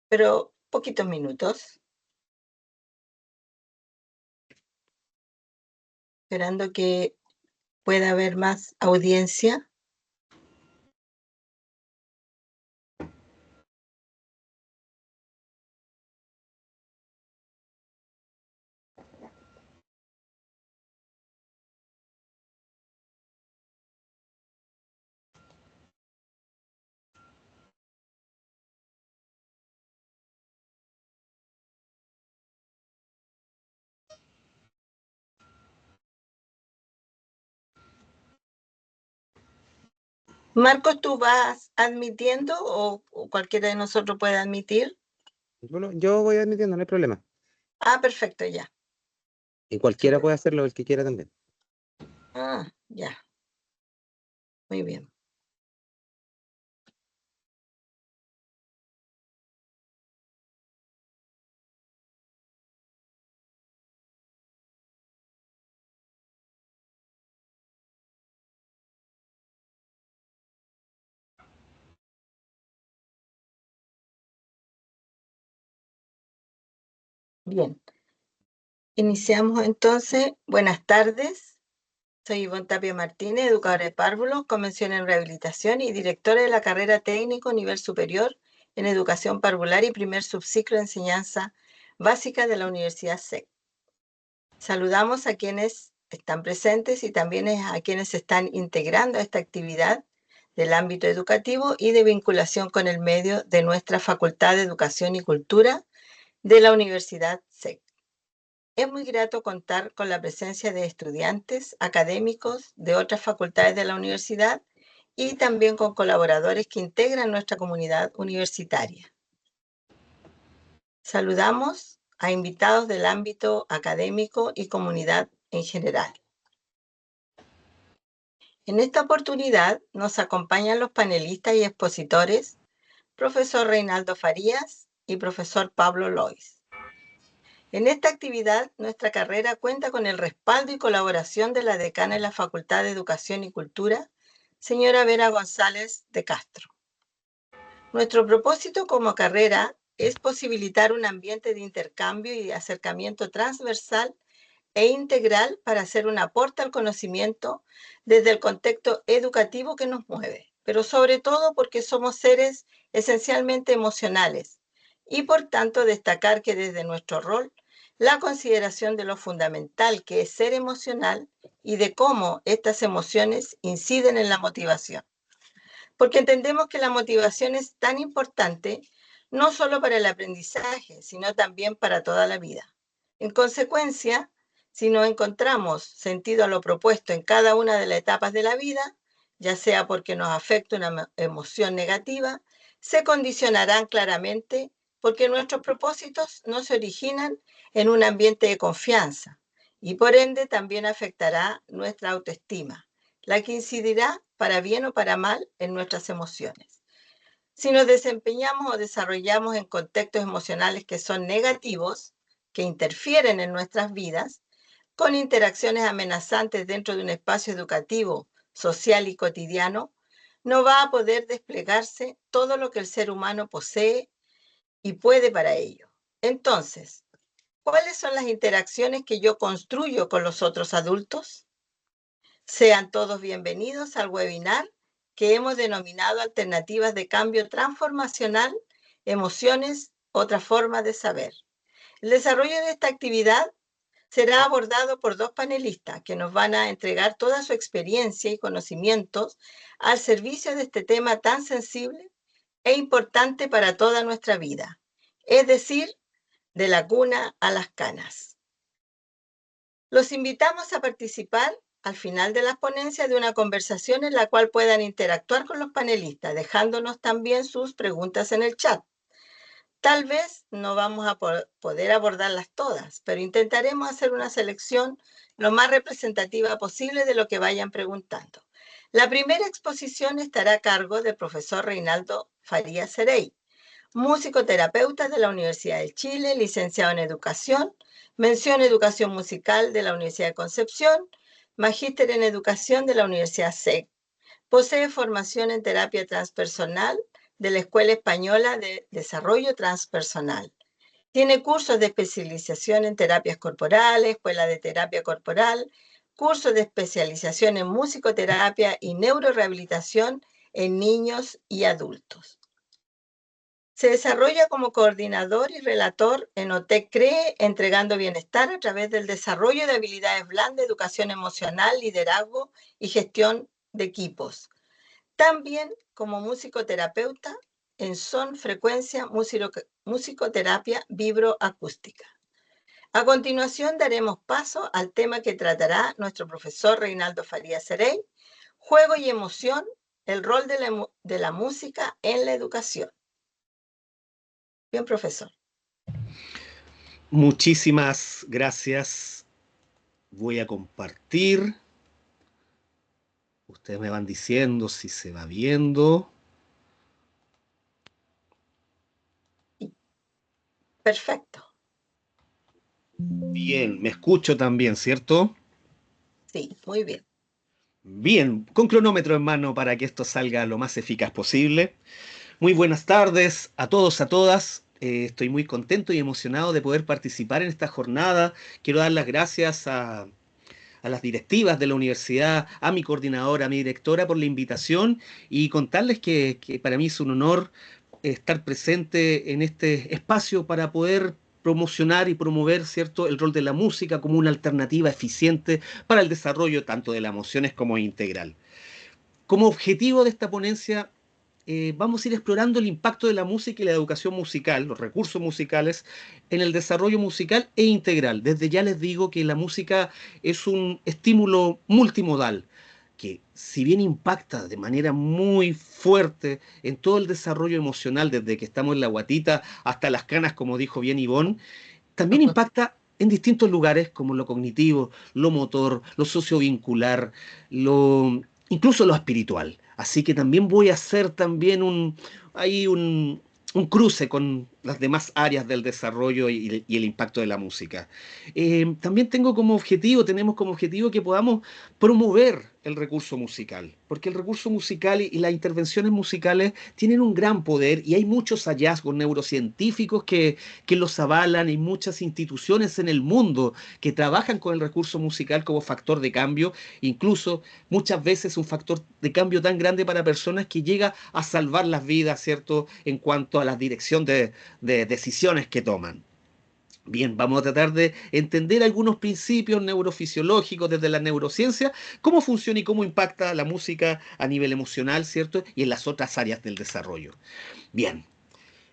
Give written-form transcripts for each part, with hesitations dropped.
pero poquitos minutos, esperando que pueda haber más audiencia. Marcos, ¿tú vas admitiendo o cualquiera de nosotros puede admitir? Bueno, yo voy admitiendo, no hay problema. Ah, perfecto, ya. Y cualquiera puede hacerlo, el que quiera también. Ah, ya. Muy bien. Bien. Iniciamos entonces. Buenas tardes. Soy Ivonne Tapia Martínez, educadora de párvulos, convención en rehabilitación y directora de la carrera técnico nivel superior en educación parvular y primer subciclo de enseñanza básica de la Universidad SEC. Saludamos a quienes están presentes y también a quienes se están integrando a esta actividad del ámbito educativo y de vinculación con el medio de nuestra Facultad de Educación y Cultura de la Universidad SEC. Es muy grato contar con la presencia de estudiantes, académicos de otras facultades de la universidad y también con colaboradores que integran nuestra comunidad universitaria. Saludamos a invitados del ámbito académico y comunidad en general. En esta oportunidad nos acompañan los panelistas y expositores, profesor Reinaldo Farías y profesor Pablo Lois. En esta actividad, nuestra carrera cuenta con el respaldo y colaboración de la decana de la Facultad de Educación y Cultura, señora Vera González de Castro. Nuestro propósito como carrera es posibilitar un ambiente de intercambio y de acercamiento transversal e integral para hacer un aporte al conocimiento desde el contexto educativo que nos mueve, pero sobre todo porque somos seres esencialmente emocionales y por tanto destacar que desde nuestro rol la consideración de lo fundamental que es ser emocional y de cómo estas emociones inciden en la motivación. Porque entendemos que la motivación es tan importante no solo para el aprendizaje, sino también para toda la vida. En consecuencia, si no encontramos sentido a lo propuesto en cada una de las etapas de la vida, ya sea porque nos afecta una emoción negativa, se condicionarán claramente porque nuestros propósitos no se originan en un ambiente de confianza y por ende también afectará nuestra autoestima, la que incidirá para bien o para mal en nuestras emociones. Si nos desempeñamos o desarrollamos en contextos emocionales que son negativos, que interfieren en nuestras vidas, con interacciones amenazantes dentro de un espacio educativo, social y cotidiano, no va a poder desplegarse todo lo que el ser humano posee y puede para ello. Entonces, ¿cuáles son las interacciones que yo construyo con los otros adultos? Sean todos bienvenidos al webinar que hemos denominado Alternativas de Cambio Transformacional, Emociones, otra forma de saber. El desarrollo de esta actividad será abordado por dos panelistas que nos van a entregar toda su experiencia y conocimientos al servicio de este tema tan sensible e importante para toda nuestra vida, es decir, de la cuna a las canas. Los invitamos a participar al final de las ponencias de una conversación en la cual puedan interactuar con los panelistas, dejándonos también sus preguntas en el chat. Tal vez no vamos a poder abordarlas todas, pero intentaremos hacer una selección lo más representativa posible de lo que vayan preguntando. La primera exposición estará a cargo del profesor Reinaldo Farías Cerey, musicoterapeuta de la Universidad de Chile, licenciado en Educación, mención Educación Musical de la Universidad de Concepción, magíster en Educación de la Universidad SEC. Posee formación en terapia transpersonal, de la Escuela Española de Desarrollo Transpersonal. Tiene cursos de especialización en terapias corporales, escuela de terapia corporal, cursos de especialización en musicoterapia y neurorehabilitación en niños y adultos. Se desarrolla como coordinador y relator en OTEC CREE, entregando bienestar a través del desarrollo de habilidades blandas, educación emocional, liderazgo y gestión de equipos. También como musicoterapeuta en son, frecuencia, musicoterapia vibroacústica. A continuación daremos paso al tema que tratará nuestro profesor Reinaldo Farías Serey, juego y emoción, el rol de la música en la educación. Bien, profesor. Muchísimas gracias. Voy a compartir. Ustedes me van diciendo si se va viendo. Perfecto. Bien, me escucho también, ¿cierto? Sí, muy bien. Bien, con cronómetro en mano para que esto salga lo más eficaz posible. Muy buenas tardes a todos, a todas. Estoy muy contento y emocionado de poder participar en esta jornada. Quiero dar las gracias a las directivas de la universidad, a mi coordinadora, a mi directora por la invitación y contarles que para mí es un honor estar presente en este espacio para poder promocionar y promover, ¿cierto?, el rol de la música como una alternativa eficiente para el desarrollo tanto de las emociones como integral. Como objetivo de esta ponencia, vamos a ir explorando el impacto de la música y la educación musical, los recursos musicales, en el desarrollo musical e integral. Desde ya les digo que la música es un estímulo multimodal, que si bien impacta de manera muy fuerte en todo el desarrollo emocional, desde que estamos en la guatita hasta las canas, como dijo bien Ivonne, también impacta en distintos lugares como lo cognitivo, lo motor, lo sociovincular, incluso lo espiritual. Así que también voy a hacer también un cruce con las demás áreas del desarrollo y el impacto de la música. También tenemos como objetivo que podamos promover el recurso musical, porque el recurso musical y las intervenciones musicales tienen un gran poder y hay muchos hallazgos neurocientíficos que los avalan y muchas instituciones en el mundo que trabajan con el recurso musical como factor de cambio, incluso muchas veces un factor de cambio tan grande para personas que llega a salvar las vidas, ¿cierto?, en cuanto a la dirección de decisiones que toman. Bien, vamos a tratar de entender algunos principios neurofisiológicos desde la neurociencia, cómo funciona y cómo impacta la música a nivel emocional, ¿cierto? Y en las otras áreas del desarrollo. Bien,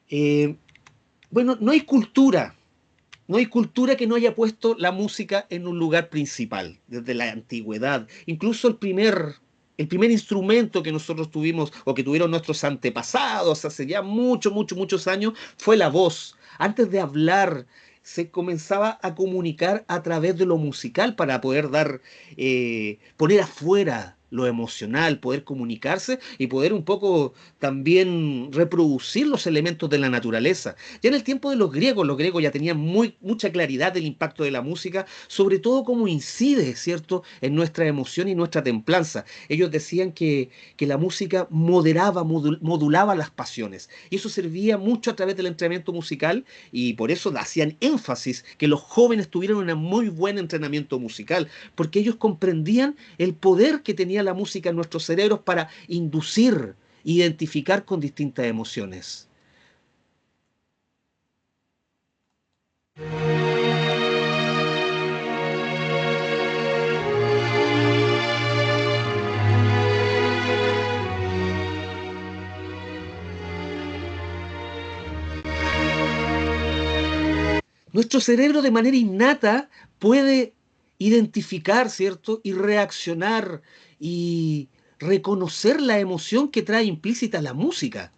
eh, bueno, no hay cultura que no haya puesto la música en un lugar principal, desde la antigüedad. Incluso el primer instrumento que nosotros tuvimos o que tuvieron nuestros antepasados hace ya muchos años fue la voz. Antes de hablar, se comenzaba a comunicar a través de lo musical para poder poner afuera lo emocional, poder comunicarse y poder un poco también reproducir los elementos de la naturaleza. Ya en el tiempo de los griegos ya tenían mucha claridad del impacto de la música, sobre todo cómo incide, ¿cierto?, en nuestra emoción y nuestra templanza. Ellos decían que la música modulaba las pasiones. Y eso servía mucho a través del entrenamiento musical y por eso hacían énfasis que los jóvenes tuvieran un muy buen entrenamiento musical, porque ellos comprendían el poder que tenía la música en nuestros cerebros para inducir, identificar con distintas emociones. Nuestro cerebro de manera innata puede identificar, ¿cierto?, y reaccionar y reconocer la emoción que trae implícita la música.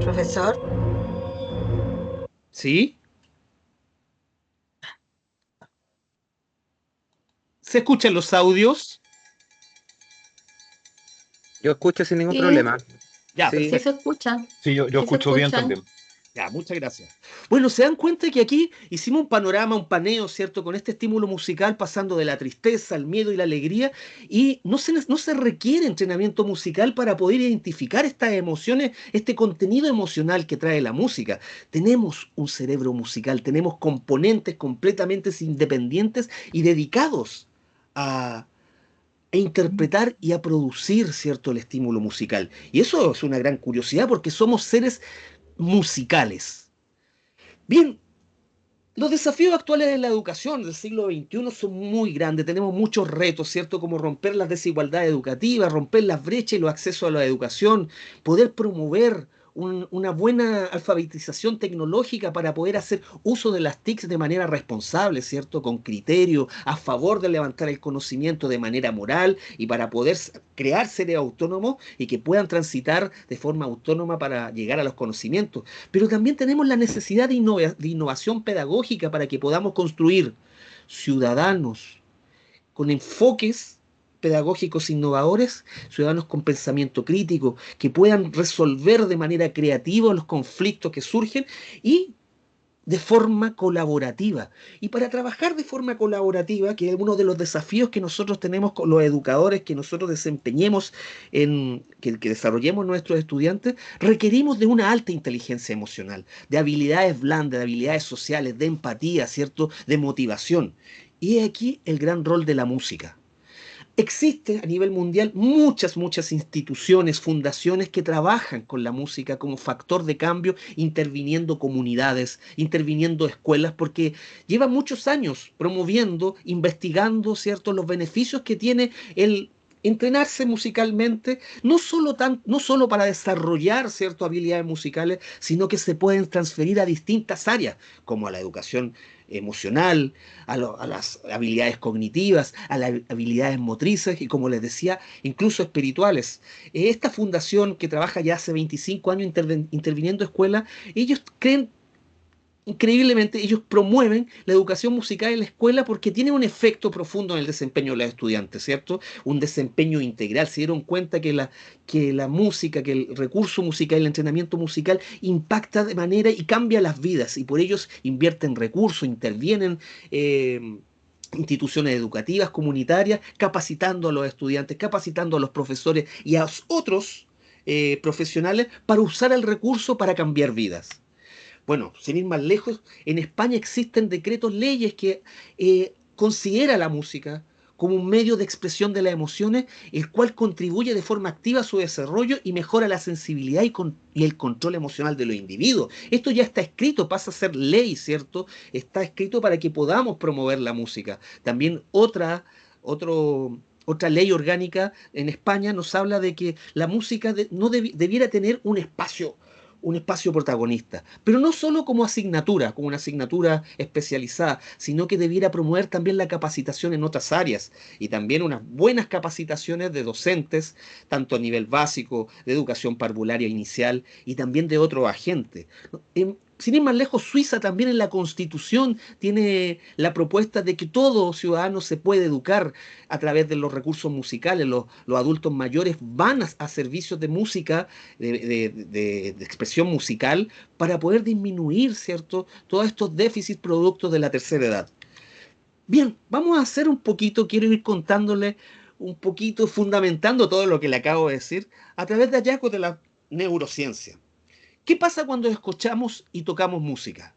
Profesor. ¿Sí? ¿Se escuchan los audios? Yo escucho sin ningún Sí, problema. Ya, Sí, Sí se escucha. Sí, yo Sí se escucho bien escucha. también. ya, muchas gracias. Bueno, se dan cuenta que aquí hicimos un panorama, un paneo, ¿cierto? Con este estímulo musical pasando de la tristeza, el miedo y la alegría. Y no se requiere entrenamiento musical para poder identificar estas emociones, este contenido emocional que trae la música. Tenemos un cerebro musical, tenemos componentes completamente independientes y dedicados a interpretar y a producir, ¿cierto?, el estímulo musical. Y eso es una gran curiosidad porque somos seres musicales. Bien, los desafíos actuales de la educación del siglo XXI son muy grandes, tenemos muchos retos, ¿cierto? Como romper las desigualdades educativas, romper las brechas y los accesos a la educación, poder promover una buena alfabetización tecnológica para poder hacer uso de las TICs de manera responsable, ¿cierto? Con criterio, a favor de levantar el conocimiento de manera moral y para poder crear seres autónomos y que puedan transitar de forma autónoma para llegar a los conocimientos. Pero también tenemos la necesidad de innovación pedagógica para que podamos construir ciudadanos con enfoques pedagógicos innovadores, ciudadanos con pensamiento crítico, que puedan resolver de manera creativa los conflictos que surgen y de forma colaborativa. Y para trabajar de forma colaborativa, que es uno de los desafíos que nosotros tenemos con los educadores, que nosotros desempeñemos, que desarrollemos nuestros estudiantes, requerimos de una alta inteligencia emocional, de habilidades blandas, de habilidades sociales, de empatía, ¿cierto?, de motivación. Y aquí el gran rol de la música. Existen a nivel mundial muchas instituciones, fundaciones que trabajan con la música como factor de cambio, interviniendo comunidades, interviniendo escuelas, porque llevan muchos años promoviendo, investigando, ¿cierto?, los beneficios que tiene el entrenarse musicalmente, no solo para desarrollar ciertas habilidades musicales, sino que se pueden transferir a distintas áreas, como a la educación emocional, a las habilidades cognitivas, a las habilidades motrices y, como les decía, incluso espirituales. Esta fundación que trabaja ya hace 25 años interviniendo escuelas, ellos creen, increíblemente, ellos promueven la educación musical en la escuela porque tiene un efecto profundo en el desempeño de los estudiantes, ¿cierto? Un desempeño integral. Se dieron cuenta que la música, que el recurso musical, el entrenamiento musical impacta de manera y cambia las vidas y por ellos invierten recursos, intervienen. Instituciones educativas, comunitarias, capacitando a los estudiantes, capacitando a los profesores y a otros profesionales para usar el recurso para cambiar vidas. Bueno, sin ir más lejos, en España existen decretos, leyes que considera la música como un medio de expresión de las emociones, el cual contribuye de forma activa a su desarrollo y mejora la sensibilidad y el control emocional de los individuos. Esto ya está escrito, pasa a ser ley, ¿cierto? Está escrito para que podamos promover la música. También otra ley orgánica en España nos habla de que la música no debiera tener un espacio protagonista, pero no solo como asignatura, como una asignatura especializada, sino que debiera promover también la capacitación en otras áreas y también unas buenas capacitaciones de docentes, tanto a nivel básico, de educación parvularia inicial y también de otros agentes. Sin ir más lejos, Suiza también en la Constitución tiene la propuesta de que todo ciudadano se puede educar a través de los recursos musicales. Los adultos mayores van a servicios de música, de expresión musical, para poder disminuir, ¿cierto?, todos estos déficits productos de la tercera edad. Bien, vamos a hacer un poquito, quiero ir contándole un poquito, fundamentando todo lo que le acabo de decir, a través de hallazgos de la neurociencia. ¿Qué pasa cuando escuchamos y tocamos música?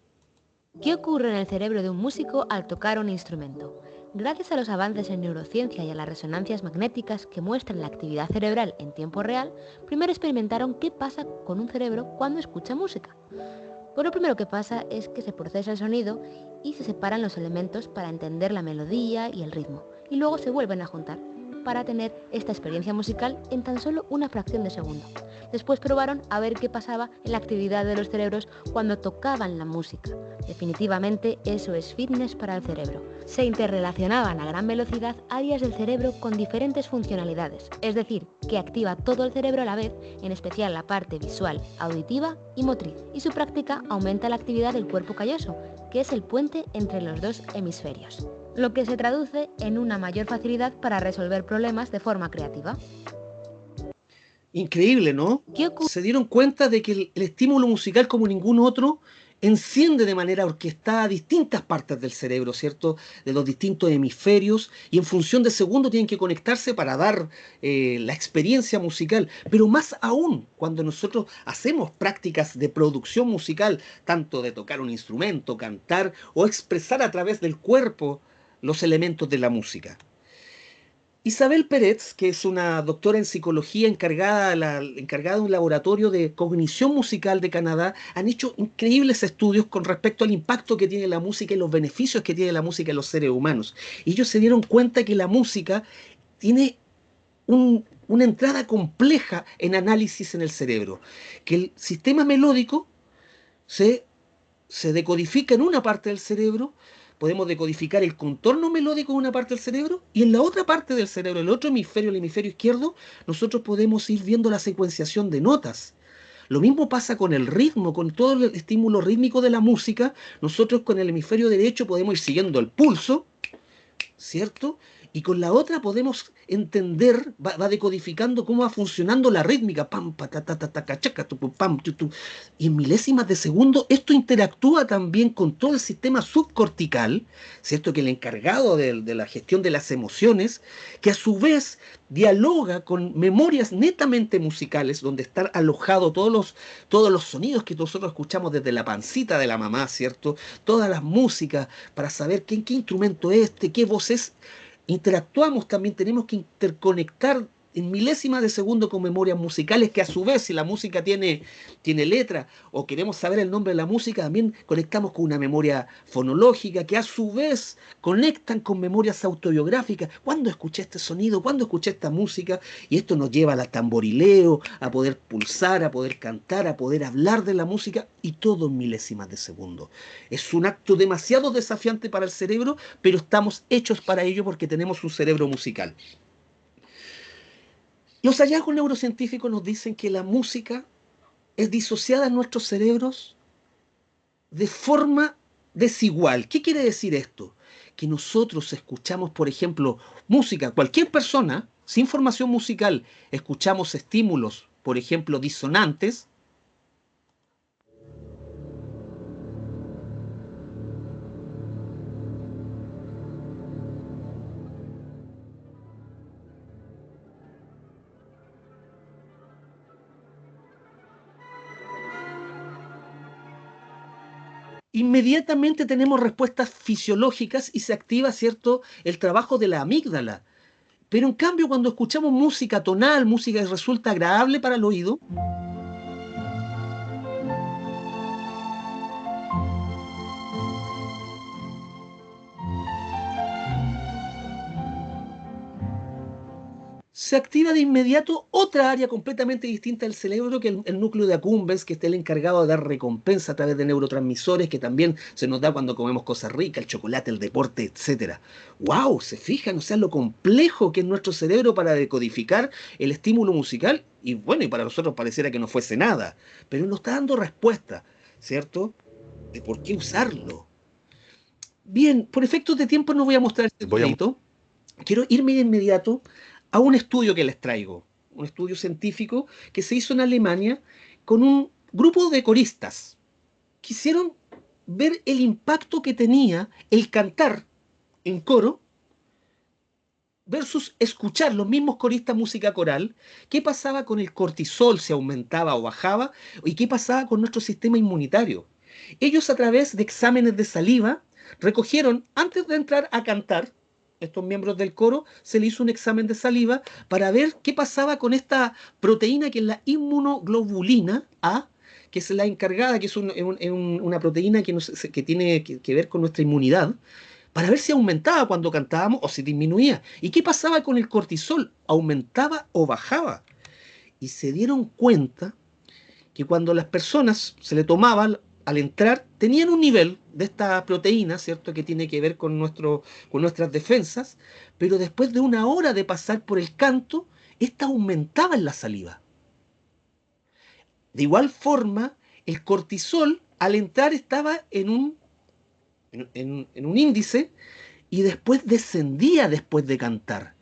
¿Qué ocurre en el cerebro de un músico al tocar un instrumento? Gracias a los avances en neurociencia y a las resonancias magnéticas que muestran la actividad cerebral en tiempo real, primero experimentaron qué pasa con un cerebro cuando escucha música. Pues lo primero que pasa es que se procesa el sonido y se separan los elementos para entender la melodía y el ritmo, y luego se vuelven a juntar para tener esta experiencia musical en tan solo una fracción de segundo. Después probaron a ver qué pasaba en la actividad de los cerebros cuando tocaban la música. Definitivamente eso es fitness para el cerebro. Se interrelacionaban a gran velocidad áreas del cerebro con diferentes funcionalidades, es decir, que activa todo el cerebro a la vez, en especial la parte visual, auditiva y motriz. Y su práctica aumenta la actividad del cuerpo calloso, que es el puente entre los dos hemisferios, lo que se traduce en una mayor facilidad para resolver problemas de forma creativa. Increíble, ¿no? ¿Qué ocurre? Se dieron cuenta de que el estímulo musical, como ningún otro, enciende de manera orquestada distintas partes del cerebro, ¿cierto? De los distintos hemisferios, y en función de segundos tienen que conectarse para dar la experiencia musical. Pero más aún, cuando nosotros hacemos prácticas de producción musical, tanto de tocar un instrumento, cantar o expresar a través del cuerpo los elementos de la música. Isabel Peretz, que es una doctora en psicología encargada de un laboratorio de cognición musical de Canadá, han hecho increíbles estudios con respecto al impacto que tiene la música y los beneficios que tiene la música en los seres humanos. Y ellos se dieron cuenta que la música tiene una entrada compleja en análisis en el cerebro, que el sistema melódico se decodifica en una parte del cerebro, podemos decodificar el contorno melódico en una parte del cerebro, y en la otra parte del cerebro, el otro hemisferio, el hemisferio izquierdo, nosotros podemos ir viendo la secuenciación de notas. Lo mismo pasa con el ritmo, con todo el estímulo rítmico de la música. Nosotros con el hemisferio derecho podemos ir siguiendo el pulso, ¿cierto? Y con la otra podemos entender, va decodificando cómo va funcionando la rítmica, pam, pa, ta, ta, ta, ta, cachaca, tu, pam, tu, tu. Y en milésimas de segundo esto interactúa también con todo el sistema subcortical, ¿cierto? Que el encargado de la gestión de las emociones, que a su vez dialoga con memorias netamente musicales, donde están alojados todos los sonidos que nosotros escuchamos desde la pancita de la mamá, ¿cierto? Todas las músicas, para saber qué instrumento es este, qué voz es. Interactuamos también, tenemos que interconectar en milésimas de segundo con memorias musicales, que a su vez, si la música tiene letra o queremos saber el nombre de la música, también conectamos con una memoria fonológica, que a su vez conectan con memorias autobiográficas. ¿Cuándo escuché este sonido? ¿Cuándo escuché esta música? Y esto nos lleva al tamborileo, a poder pulsar, a poder cantar, a poder hablar de la música, y todo en milésimas de segundo. Es un acto demasiado desafiante para el cerebro, pero estamos hechos para ello porque tenemos un cerebro musical. Los hallazgos neurocientíficos nos dicen que la música es disociada en nuestros cerebros de forma desigual. ¿Qué quiere decir esto? Que nosotros escuchamos, por ejemplo, música, cualquier persona, sin formación musical, escuchamos estímulos, por ejemplo, disonantes. Inmediatamente tenemos respuestas fisiológicas y se activa, ¿cierto?, el trabajo de la amígdala. Pero en cambio, cuando escuchamos música tonal, música que resulta agradable para el oído, se activa de inmediato otra área completamente distinta del cerebro, que el núcleo de Accumbens, que está el encargado de dar recompensa a través de neurotransmisores, que también se nos da cuando comemos cosas ricas, el chocolate, el deporte, etc. ¡Wow! ¿Se fijan? O sea, lo complejo que es nuestro cerebro para decodificar el estímulo musical. Y bueno, y para nosotros pareciera que no fuese nada, pero nos está dando respuesta, ¿cierto?, de por qué usarlo. Bien, por efectos de tiempo no voy a mostrar este videito. Quiero irme de inmediato a un estudio que les traigo, un estudio científico que se hizo en Alemania con un grupo de coristas. Quisieron ver el impacto que tenía el cantar en coro versus escuchar los mismos coristas música coral, qué pasaba con el cortisol, si aumentaba o bajaba, y qué pasaba con nuestro sistema inmunitario. Ellos, a través de exámenes de saliva, recogieron, antes de entrar a cantar, estos miembros del coro, se le hizo un examen de saliva para ver qué pasaba con esta proteína que es la inmunoglobulina A, que es la encargada, que es una proteína que tiene que ver con nuestra inmunidad, para ver si aumentaba cuando cantábamos o si disminuía. ¿Y qué pasaba con el cortisol? ¿Aumentaba o bajaba? Y se dieron cuenta que cuando las personas se le tomaban al entrar, tenían un nivel de esta proteína, ¿cierto?, que tiene que ver con nuestras defensas, pero después de una hora de pasar por el canto, esta aumentaba en la saliva. De igual forma, el cortisol al entrar estaba en un índice y después descendía después de cantar.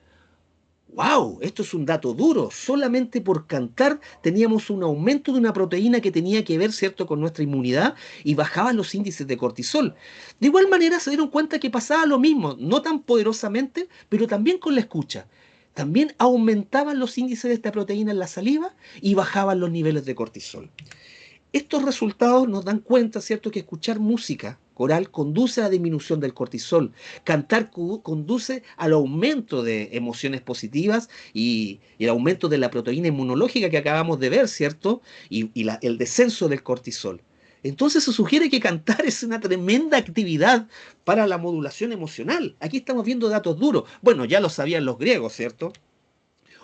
¡Wow! Esto es un dato duro. Solamente por cantar teníamos un aumento de una proteína que tenía que ver, ¿cierto?, con nuestra inmunidad y bajaban los índices de cortisol. De igual manera se dieron cuenta que pasaba lo mismo, no tan poderosamente, pero también con la escucha. También aumentaban los índices de esta proteína en la saliva y bajaban los niveles de cortisol. Estos resultados nos dan cuenta, ¿cierto?, que escuchar música coral conduce a la disminución del cortisol, cantar conduce al aumento de emociones positivas y el aumento de la proteína inmunológica que acabamos de ver, ¿cierto? Y el descenso del cortisol. Entonces se sugiere que cantar es una tremenda actividad para la modulación emocional. Aquí estamos viendo datos duros. Bueno, ya lo sabían los griegos, ¿cierto?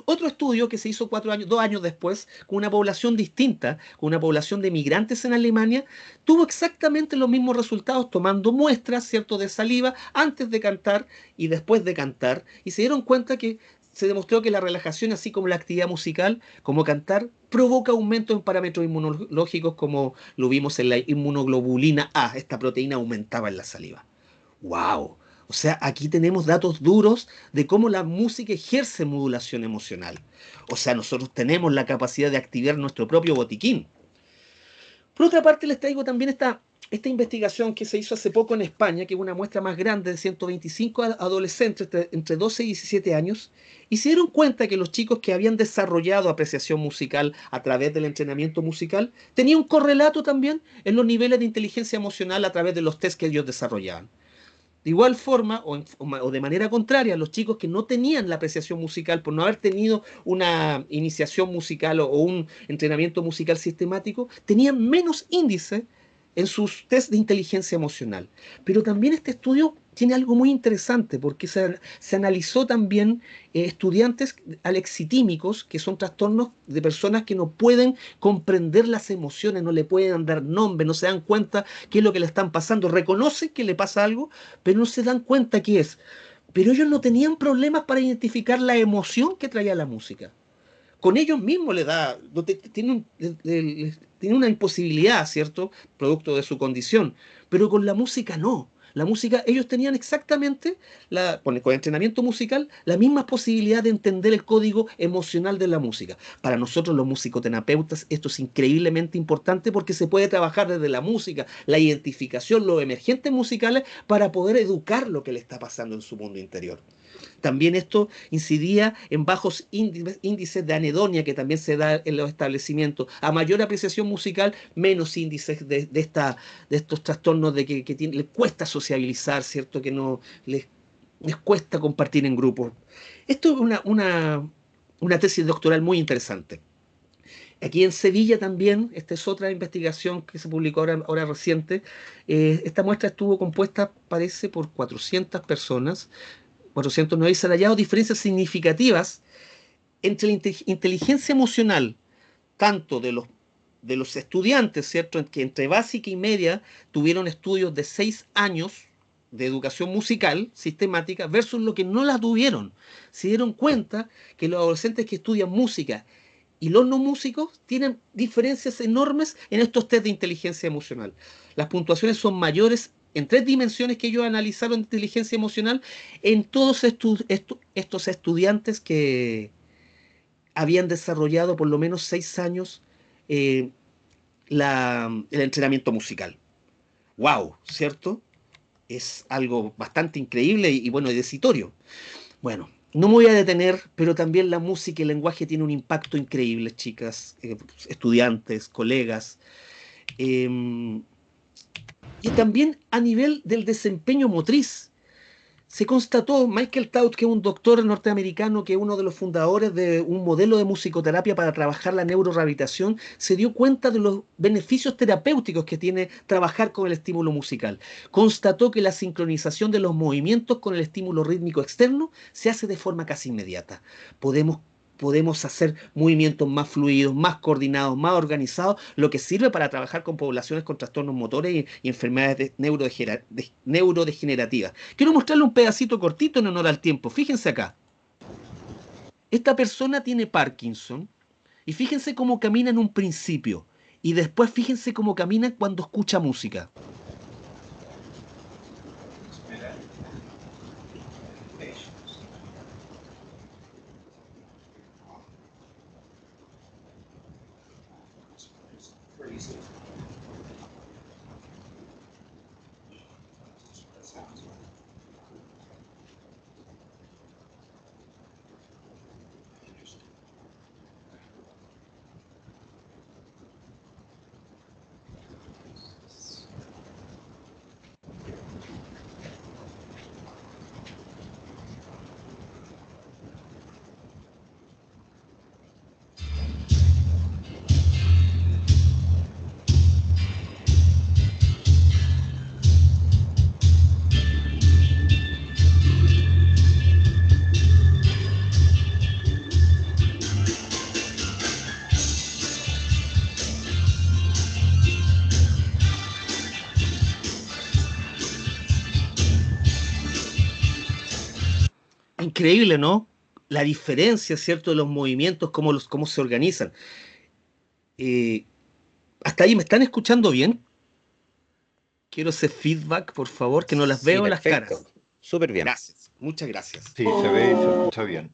Otro estudio que se hizo 2 años después, con una población distinta, con una población de migrantes en Alemania, tuvo exactamente los mismos resultados tomando muestras, ¿cierto?, de saliva antes de cantar y después de cantar, y se dieron cuenta que se demostró que la relajación, así como la actividad musical, como cantar, provoca aumento en parámetros inmunológicos, como lo vimos en la inmunoglobulina A. Esta proteína aumentaba en la saliva. ¡Wow! O sea, aquí tenemos datos duros de cómo la música ejerce modulación emocional. O sea, nosotros tenemos la capacidad de activar nuestro propio botiquín. Por otra parte, les traigo también esta investigación que se hizo hace poco en España, que es una muestra más grande de 125 adolescentes entre 12 y 17 años, y se dieron cuenta que los chicos que habían desarrollado apreciación musical a través del entrenamiento musical tenían un correlato también en los niveles de inteligencia emocional a través de los tests que ellos desarrollaban. De igual forma, o de manera contraria, los chicos que no tenían la apreciación musical, por no haber tenido una iniciación musical o un entrenamiento musical sistemático, tenían menos índice en sus test de inteligencia emocional. Pero también este estudio tiene algo muy interesante, porque se analizó también estudiantes alexitímicos, que son trastornos de personas que no pueden comprender las emociones, no le pueden dar nombre, no se dan cuenta qué es lo que le están pasando, reconocen que le pasa algo, pero no se dan cuenta qué es. Pero ellos no tenían problemas para identificar la emoción que traía la música. Con ellos mismos le da, tiene una imposibilidad, ¿cierto? Producto de su condición. Pero con la música no. La música, ellos tenían exactamente, con el entrenamiento musical, la misma posibilidad de entender el código emocional de la música. Para nosotros los musicoterapeutas esto es increíblemente importante porque se puede trabajar desde la música, la identificación, los emergentes musicales para poder educar lo que le está pasando en su mundo interior. También esto incidía en bajos índices de anedonia que también se da en los establecimientos. A mayor apreciación musical, menos índices de estos trastornos de que les cuesta sociabilizar, ¿cierto? Que no les cuesta compartir en grupos. Esto es una tesis doctoral muy interesante. Aquí en Sevilla también, esta es otra investigación que se publicó ahora reciente. Esta muestra estuvo compuesta, parece, por 400 personas. 409, y se han hallado diferencias significativas entre la inteligencia emocional, tanto de los estudiantes, ¿cierto?, que entre básica y media tuvieron estudios de 6 años de educación musical sistemática versus lo que no la tuvieron. Se dieron cuenta que los adolescentes que estudian música y los no músicos tienen diferencias enormes en estos test de inteligencia emocional. Las puntuaciones son mayores en 3 dimensiones que ellos analizaron de inteligencia emocional en todos estos estudiantes que habían desarrollado por lo menos 6 años eh, el entrenamiento musical. ¡Wow! ¿Cierto? Es algo bastante increíble y bueno, decisitorio. Bueno, no me voy a detener, pero también la música y el lenguaje tienen un impacto increíble, chicas, estudiantes, colegas. Eh, y también a nivel del desempeño motriz. Se constató, Michael Taut, que es un doctor norteamericano, que es uno de los fundadores de un modelo de musicoterapia para trabajar la neurorehabilitación, se dio cuenta de los beneficios terapéuticos que tiene trabajar con el estímulo musical. Constató que la sincronización de los movimientos con el estímulo rítmico externo se hace de forma casi inmediata. Podemos hacer movimientos más fluidos, más coordinados, más organizados, lo que sirve para trabajar con poblaciones con trastornos motores y enfermedades neurodegenerativas. Quiero mostrarle un pedacito cortito en honor al tiempo. Fíjense acá. Esta persona tiene Parkinson y fíjense cómo camina en un principio y después fíjense cómo camina cuando escucha música. increíble, ¿no? La diferencia, ¿cierto? De los movimientos, cómo se organizan. Eh, ¿Hasta ahí me están escuchando bien? Quiero ese feedback, por favor, que no las Sí, veo en las perfecto. caras. Súper bien. Gracias, muchas gracias. Sí, se ve y se escucha bien.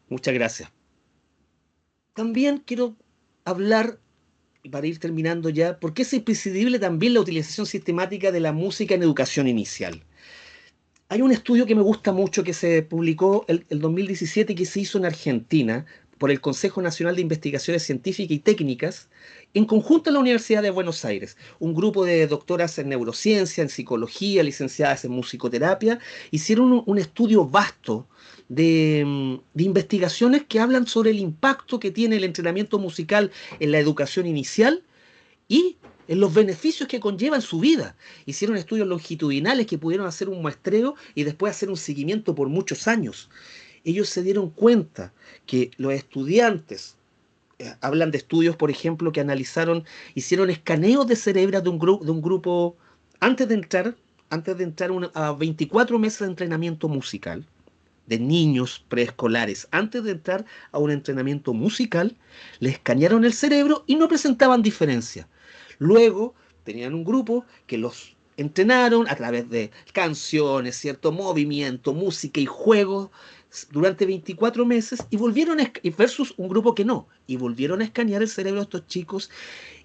Muchas gracias. También quiero hablar, para ir terminando ya, por qué es imprescindible también la utilización sistemática de la música en educación inicial. Hay un estudio que me gusta mucho que se publicó el 2017 y que se hizo en Argentina por el Consejo Nacional de Investigaciones Científicas y Técnicas, en conjunto a la Universidad de Buenos Aires. Un grupo de doctoras en neurociencia, en psicología, licenciadas en musicoterapia, hicieron un estudio vasto de investigaciones que hablan sobre el impacto que tiene el entrenamiento musical en la educación inicial y en los beneficios que conlleva en su vida. Hicieron estudios longitudinales que pudieron hacer un muestreo y después hacer un seguimiento por muchos años. Ellos se dieron cuenta que los estudiantes, hablan de estudios, por ejemplo, que analizaron, hicieron escaneos de cerebros de un grupo antes de entrar a 24 meses de entrenamiento musical, de niños preescolares, antes de entrar a un entrenamiento musical, les escanearon el cerebro y no presentaban diferencia. Luego tenían un grupo que los entrenaron a través de canciones, cierto movimiento, música y juegos durante 24 meses y volvieron a versus un grupo que no, y volvieron a escanear el cerebro de estos chicos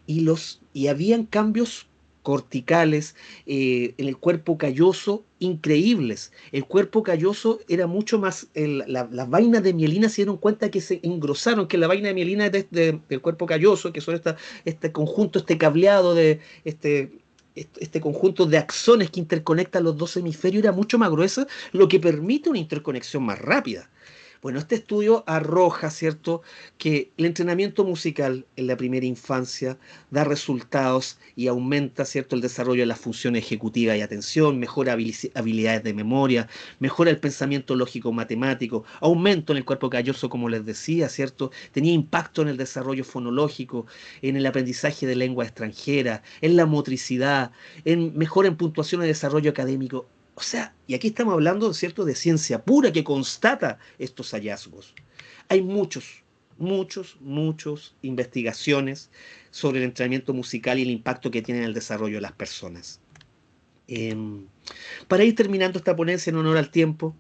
y habían cambios corticales en el cuerpo calloso increíbles. El cuerpo calloso era mucho más, las vainas de mielina se dieron cuenta que se engrosaron, que la vaina de mielina del cuerpo calloso, que son este conjunto, este cableado de este conjunto de axones que interconectan los dos hemisferios, era mucho más gruesa, lo que permite una interconexión más rápida. Bueno, este estudio arroja, ¿cierto?, que el entrenamiento musical en la primera infancia da resultados y aumenta, ¿cierto?, el desarrollo de las funciones ejecutivas y atención, mejora habilidades de memoria, mejora el pensamiento lógico-matemático, aumento en el cuerpo calloso, como les decía, ¿cierto?, tenía impacto en el desarrollo fonológico, en el aprendizaje de lengua extranjera, en la motricidad, mejora en puntuación y desarrollo académico. O sea, y aquí estamos hablando, ¿cierto?, de ciencia pura que constata estos hallazgos. Hay muchos investigaciones sobre el entrenamiento musical y el impacto que tiene en el desarrollo de las personas. Para ir terminando esta ponencia en honor al tiempo,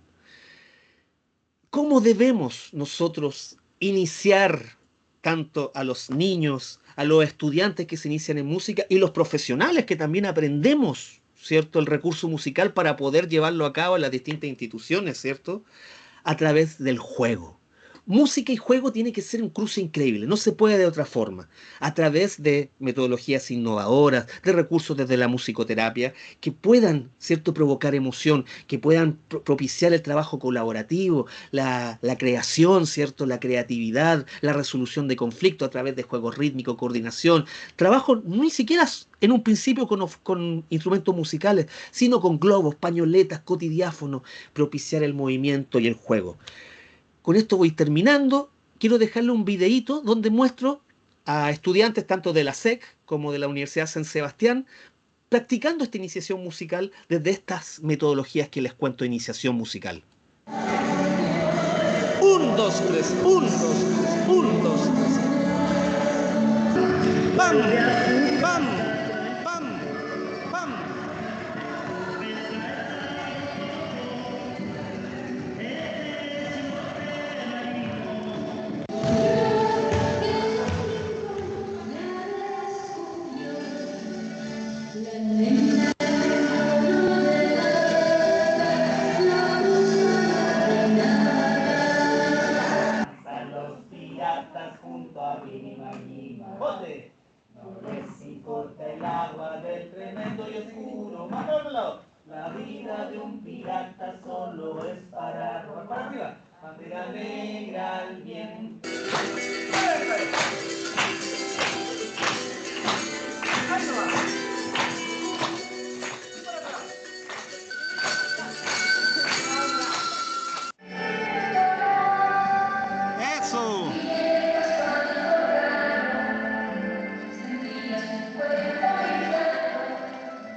¿cómo debemos nosotros iniciar tanto a los niños, a los estudiantes que se inician en música y los profesionales que también aprendemos, ¿cierto?, el recurso musical para poder llevarlo a cabo en las distintas instituciones, ¿cierto?, a través del juego? Música y juego tiene que ser un cruce increíble, no se puede de otra forma, a través de metodologías innovadoras, de recursos desde la musicoterapia, que puedan, ¿cierto?, provocar emoción, que puedan propiciar el trabajo colaborativo, la creación, ¿cierto?, la creatividad, la resolución de conflictos a través de juegos rítmicos, coordinación, trabajo ni siquiera en un principio con instrumentos musicales, sino con globos, pañoletas, cotidiáfonos, propiciar el movimiento y el juego. Con esto voy terminando. Quiero dejarle un videíto donde muestro a estudiantes tanto de la SEC como de la Universidad San Sebastián practicando esta iniciación musical desde estas metodologías que les cuento de iniciación musical. 1, 2, 3, 1, 2, 3, 1, 2, 3. ¡Bam! ¡Bam! ¡Bam! ¡Bam! No les importa el agua del tremendo y oscuro mar. La vida de un pirata solo es para robar. Para arriba. Bandera negra al viento. ¡Ahí no va! ¡Eso!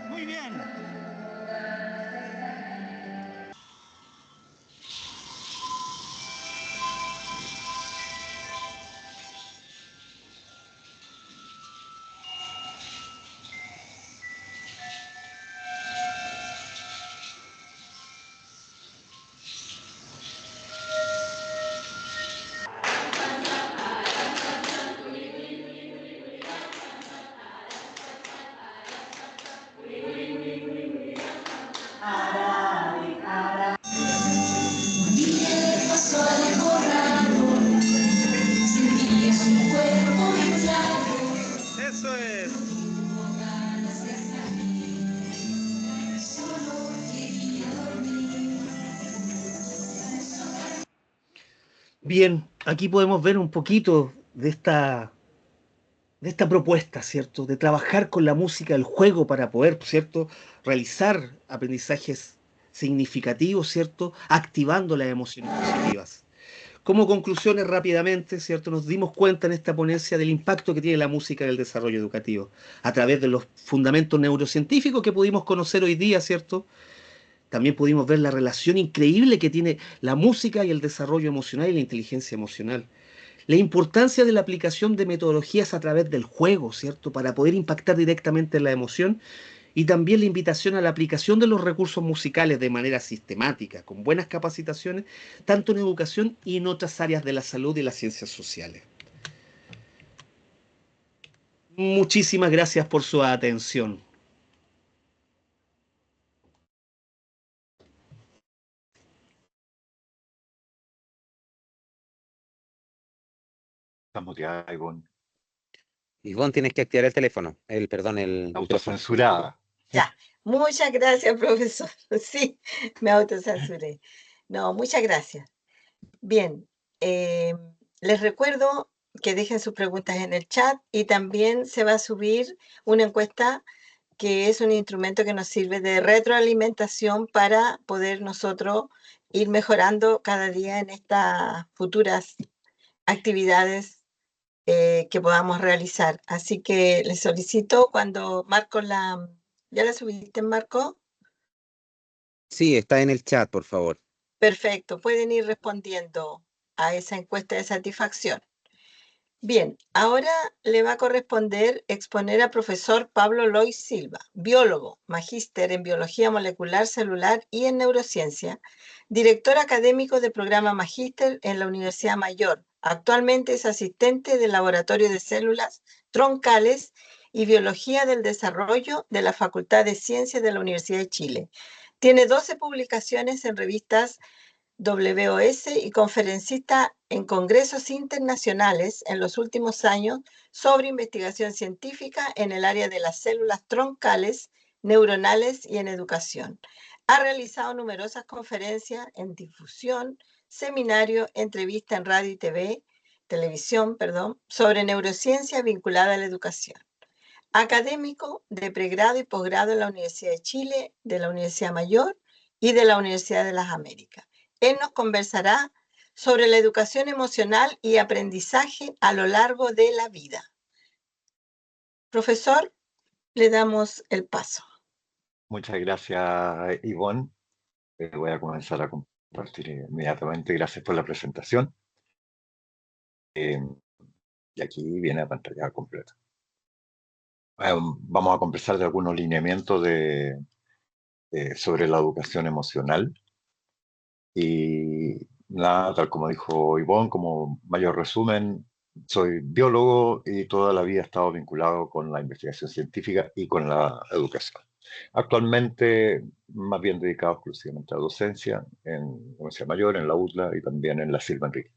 Muy bien. tardes. Bien, aquí podemos ver un poquito de esta propuesta, ¿cierto? De trabajar con la música, el juego para poder, ¿cierto? Realizar aprendizajes significativos, ¿cierto? Activando las emociones positivas. Como conclusiones rápidamente, ¿cierto? Nos dimos cuenta en esta ponencia del impacto que tiene la música en el desarrollo educativo, a través de los fundamentos neurocientíficos que pudimos conocer hoy día, ¿cierto? También pudimos ver la relación increíble que tiene la música y el desarrollo emocional y la inteligencia emocional. La importancia de la aplicación de metodologías a través del juego, ¿cierto? Para poder impactar directamente en la emoción. Y también la invitación a la aplicación de los recursos musicales de manera sistemática, con buenas capacitaciones, tanto en educación y en otras áreas de la salud y las ciencias sociales. Muchísimas gracias por su atención. Estamos ya, Ivonne. Ivonne, tienes que activar el teléfono, el micrófono. Autocensurada. Ya, muchas gracias, profesor. Sí, me autocensuré. No, muchas gracias. Bien, les recuerdo que dejen sus preguntas en el chat y también se va a subir una encuesta que es un instrumento que nos sirve de retroalimentación para poder nosotros ir mejorando cada día en estas futuras actividades que podamos realizar. Así que les solicito cuando Marco ¿Ya la subiste, Marco? Sí, está en el chat, por favor. Perfecto, pueden ir respondiendo a esa encuesta de satisfacción. Bien, ahora le va a corresponder exponer al profesor Pablo Lois Silva, biólogo, magíster en biología molecular, celular y en neurociencia, director académico del programa Magíster en la Universidad Mayor. Actualmente es asistente del Laboratorio de Células Troncales y Biología del Desarrollo de la Facultad de Ciencias de la Universidad de Chile. Tiene 12 publicaciones en revistas WOS y conferencista en congresos internacionales en los últimos años sobre investigación científica en el área de las células troncales, neuronales y en educación. Ha realizado numerosas conferencias en difusión, seminarios, entrevistas en radio y televisión, sobre neurociencia vinculada a la educación. Académico de pregrado y posgrado en la Universidad de Chile, de la Universidad Mayor y de la Universidad de las Américas. Él nos conversará sobre la educación emocional y aprendizaje a lo largo de la vida. Profesor, le damos el paso. Muchas gracias, Ivonne. Voy a comenzar a compartir inmediatamente. Gracias por la presentación. Y aquí viene la pantalla completa. Vamos a conversar de algunos lineamientos sobre la educación emocional. Y nada, tal como dijo Ivonne, como mayor resumen, soy biólogo y toda la vida he estado vinculado con la investigación científica y con la educación. Actualmente, más bien dedicado exclusivamente a la docencia en la Universidad Mayor, en la UTLA y también en la Silva Enrique.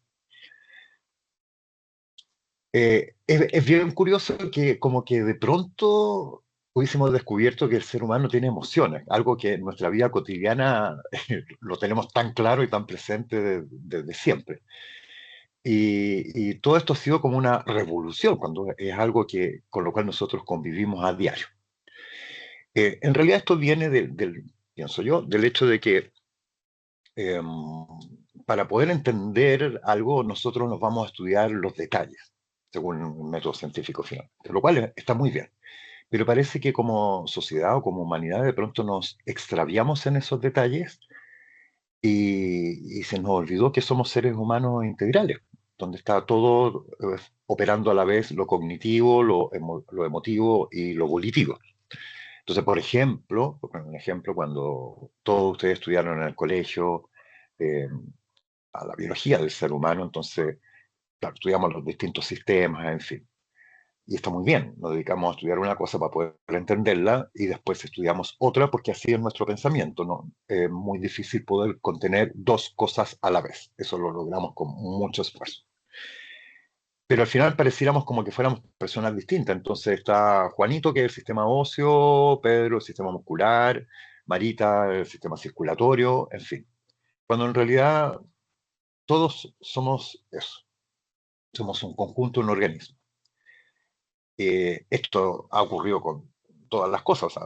Es bien curioso que como que de pronto hubiésemos descubierto que el ser humano tiene emociones, algo que en nuestra vida cotidiana lo tenemos tan claro y tan presente desde siempre. Y todo esto ha sido como una revolución, cuando es algo con lo cual nosotros convivimos a diario. En realidad esto viene pienso yo, del hecho de que em, para poder entender algo nosotros nos vamos a estudiar los detalles, según un método científico final, lo cual está muy bien. Pero parece que como sociedad o como humanidad de pronto nos extraviamos en esos detalles y se nos olvidó que somos seres humanos integrales, donde está todo operando a la vez lo cognitivo, lo emotivo y lo volitivo. Entonces, por ejemplo, un ejemplo, cuando todos ustedes estudiaron en el colegio a la biología del ser humano, entonces, claro, estudiamos los distintos sistemas, en fin. Y está muy bien, nos dedicamos a estudiar una cosa para poder entenderla y después estudiamos otra porque así es nuestro pensamiento, ¿no? Es muy difícil poder contener dos cosas a la vez. Eso lo logramos con mucho esfuerzo. pero al final pareciéramos como que fuéramos personas distintas. Entonces está Juanito, que es el sistema óseo, Pedro, el sistema muscular, Marita, el sistema circulatorio, en fin. Cuando en realidad todos somos eso, somos un conjunto, un organismo. Esto ha ocurrido con todas las cosas. O sea,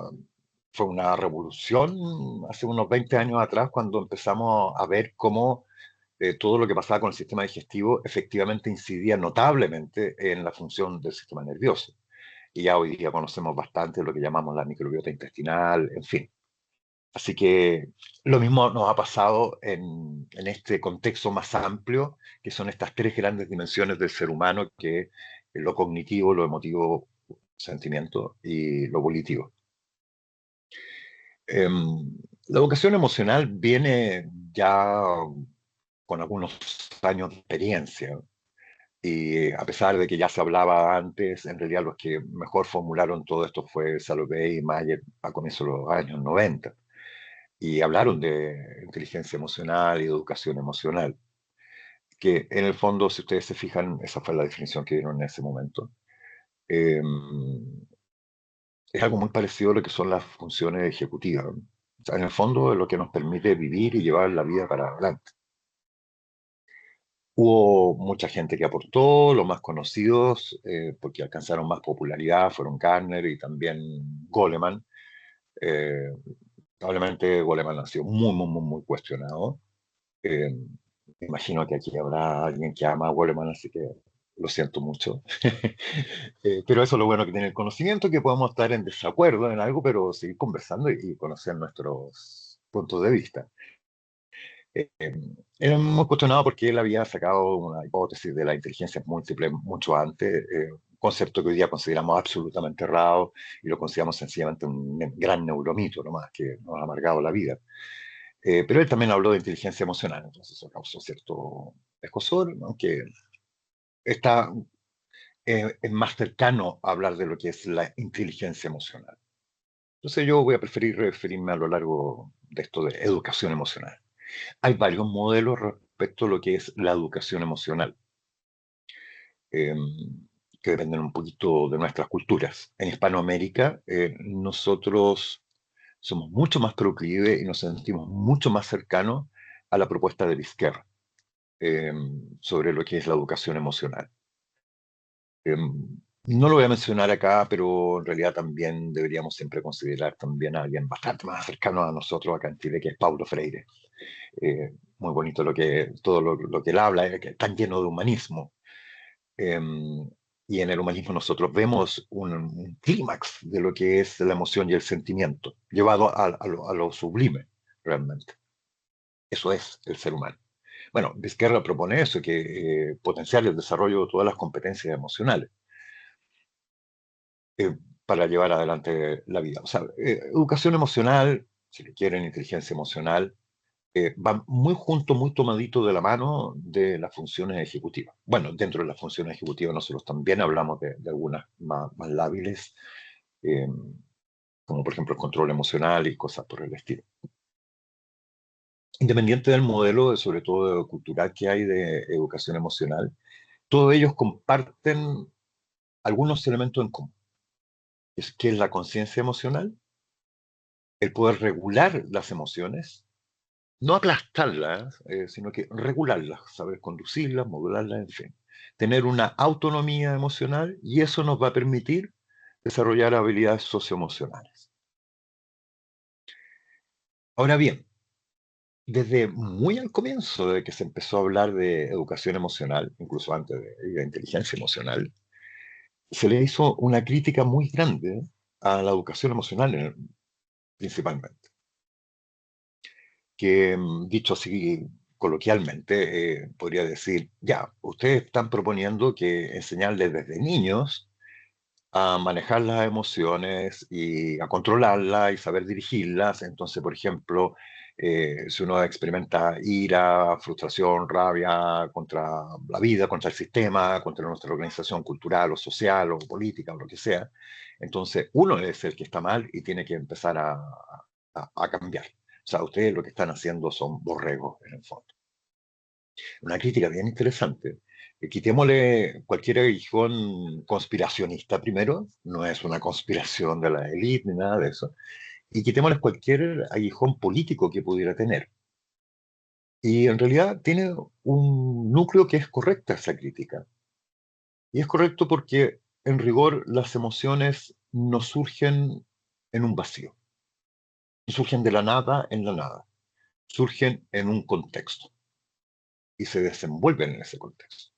fue una revolución hace unos 20 años atrás cuando empezamos a ver cómo todo lo que pasaba con el sistema digestivo efectivamente incidía notablemente en la función del sistema nervioso. Y ya hoy día conocemos bastante lo que llamamos la microbiota intestinal, en fin. Así que lo mismo nos ha pasado en este contexto más amplio, que son estas tres grandes dimensiones del ser humano, que es lo cognitivo, lo emotivo, sentimiento y lo volitivo. La educación emocional viene ya con algunos años de experiencia. Y a pesar de que ya se hablaba antes, en realidad los que mejor formularon todo esto fue Salovey y Mayer a comienzos de los años 90. Y hablaron de inteligencia emocional y educación emocional, que en el fondo, si ustedes se fijan, esa fue la definición que dieron en ese momento. Eh, es algo muy parecido a lo que son las funciones ejecutivas. O sea, en el fondo es lo que nos permite vivir y llevar la vida para adelante. Hubo mucha gente que aportó, los más conocidos, porque alcanzaron más popularidad, fueron Gardner y también Goleman. Eh, Probablemente Goleman ha sido muy cuestionado. Eh, Me imagino que aquí habrá alguien que ama a Goleman, así que lo siento mucho. Pero eso es lo bueno que tiene el conocimiento, que podemos estar en desacuerdo en algo, pero seguir conversando y conocer nuestros puntos de vista. Era muy cuestionado porque él había sacado una hipótesis de la inteligencia múltiple mucho antes, un concepto que hoy día consideramos absolutamente errado y lo consideramos sencillamente un gran neuromito, nomás que nos ha amargado la vida. Pero él también habló de inteligencia emocional, entonces eso causó cierto escozor, aunque está, es más cercano a hablar de lo que es la inteligencia emocional. Entonces yo voy a preferir referirme a lo largo de esto de educación emocional. Hay varios modelos respecto a lo que es la educación emocional, eh, que dependen un poquito de nuestras culturas. En Hispanoamérica, nosotros somos mucho más proclives y nos sentimos mucho más cercanos a la propuesta de Vizquerra eh, sobre lo que es la educación emocional. Eh, no lo voy a mencionar acá, pero en realidad también deberíamos siempre considerar también a alguien bastante más cercano a nosotros acá en Chile, que es Paulo Freire. Muy bonito todo lo que él habla, que es tan lleno de humanismo. Eh, y en el humanismo nosotros vemos un clímax de lo que es la emoción y el sentimiento, llevado a lo sublime, realmente. Eso es el ser humano. Bueno, Vizquerra propone eso, que potenciar el desarrollo de todas las competencias emocionales para llevar adelante la vida. O sea, educación emocional, si le quieren, inteligencia emocional, va muy junto, muy tomadito de la mano de las funciones ejecutivas. Bueno, dentro de las funciones ejecutivas nosotros también hablamos de algunas más lábiles, eh, como por ejemplo el control emocional y cosas por el estilo. Independiente del modelo, sobre todo cultural que hay de educación emocional, todos ellos comparten algunos elementos en común. Que es la conciencia emocional, el poder regular las emociones, no aplastarlas, sino que regularlas, saber conducirlas, modularlas, en fin. Tener una autonomía emocional y eso nos va a permitir desarrollar habilidades socioemocionales. Ahora bien, desde muy al comienzo de que se empezó a hablar de educación emocional, incluso antes de inteligencia emocional, se le hizo una crítica muy grande a la educación emocional principalmente. Que dicho así coloquialmente, podría decir, ya, ustedes están proponiendo que enseñarles desde niños a manejar las emociones y a controlarlas y saber dirigirlas. Entonces, por ejemplo, si uno experimenta ira, frustración, rabia contra la vida, contra el sistema, contra nuestra organización cultural o social o política o lo que sea, entonces uno es el que está mal y tiene que empezar a cambiar. O sea, ustedes lo que están haciendo son borregos en el fondo. Una crítica bien interesante, Quitémosle cualquier aguijón conspiracionista primero, no es una conspiración de la élite ni nada de eso, y quitémosle cualquier aguijón político que pudiera tener. Y en realidad tiene un núcleo que es correcta esa crítica. Y es correcto porque, en rigor, las emociones no surgen en un vacío, no surgen de la nada en la nada, surgen en un contexto y se desenvuelven en ese contexto,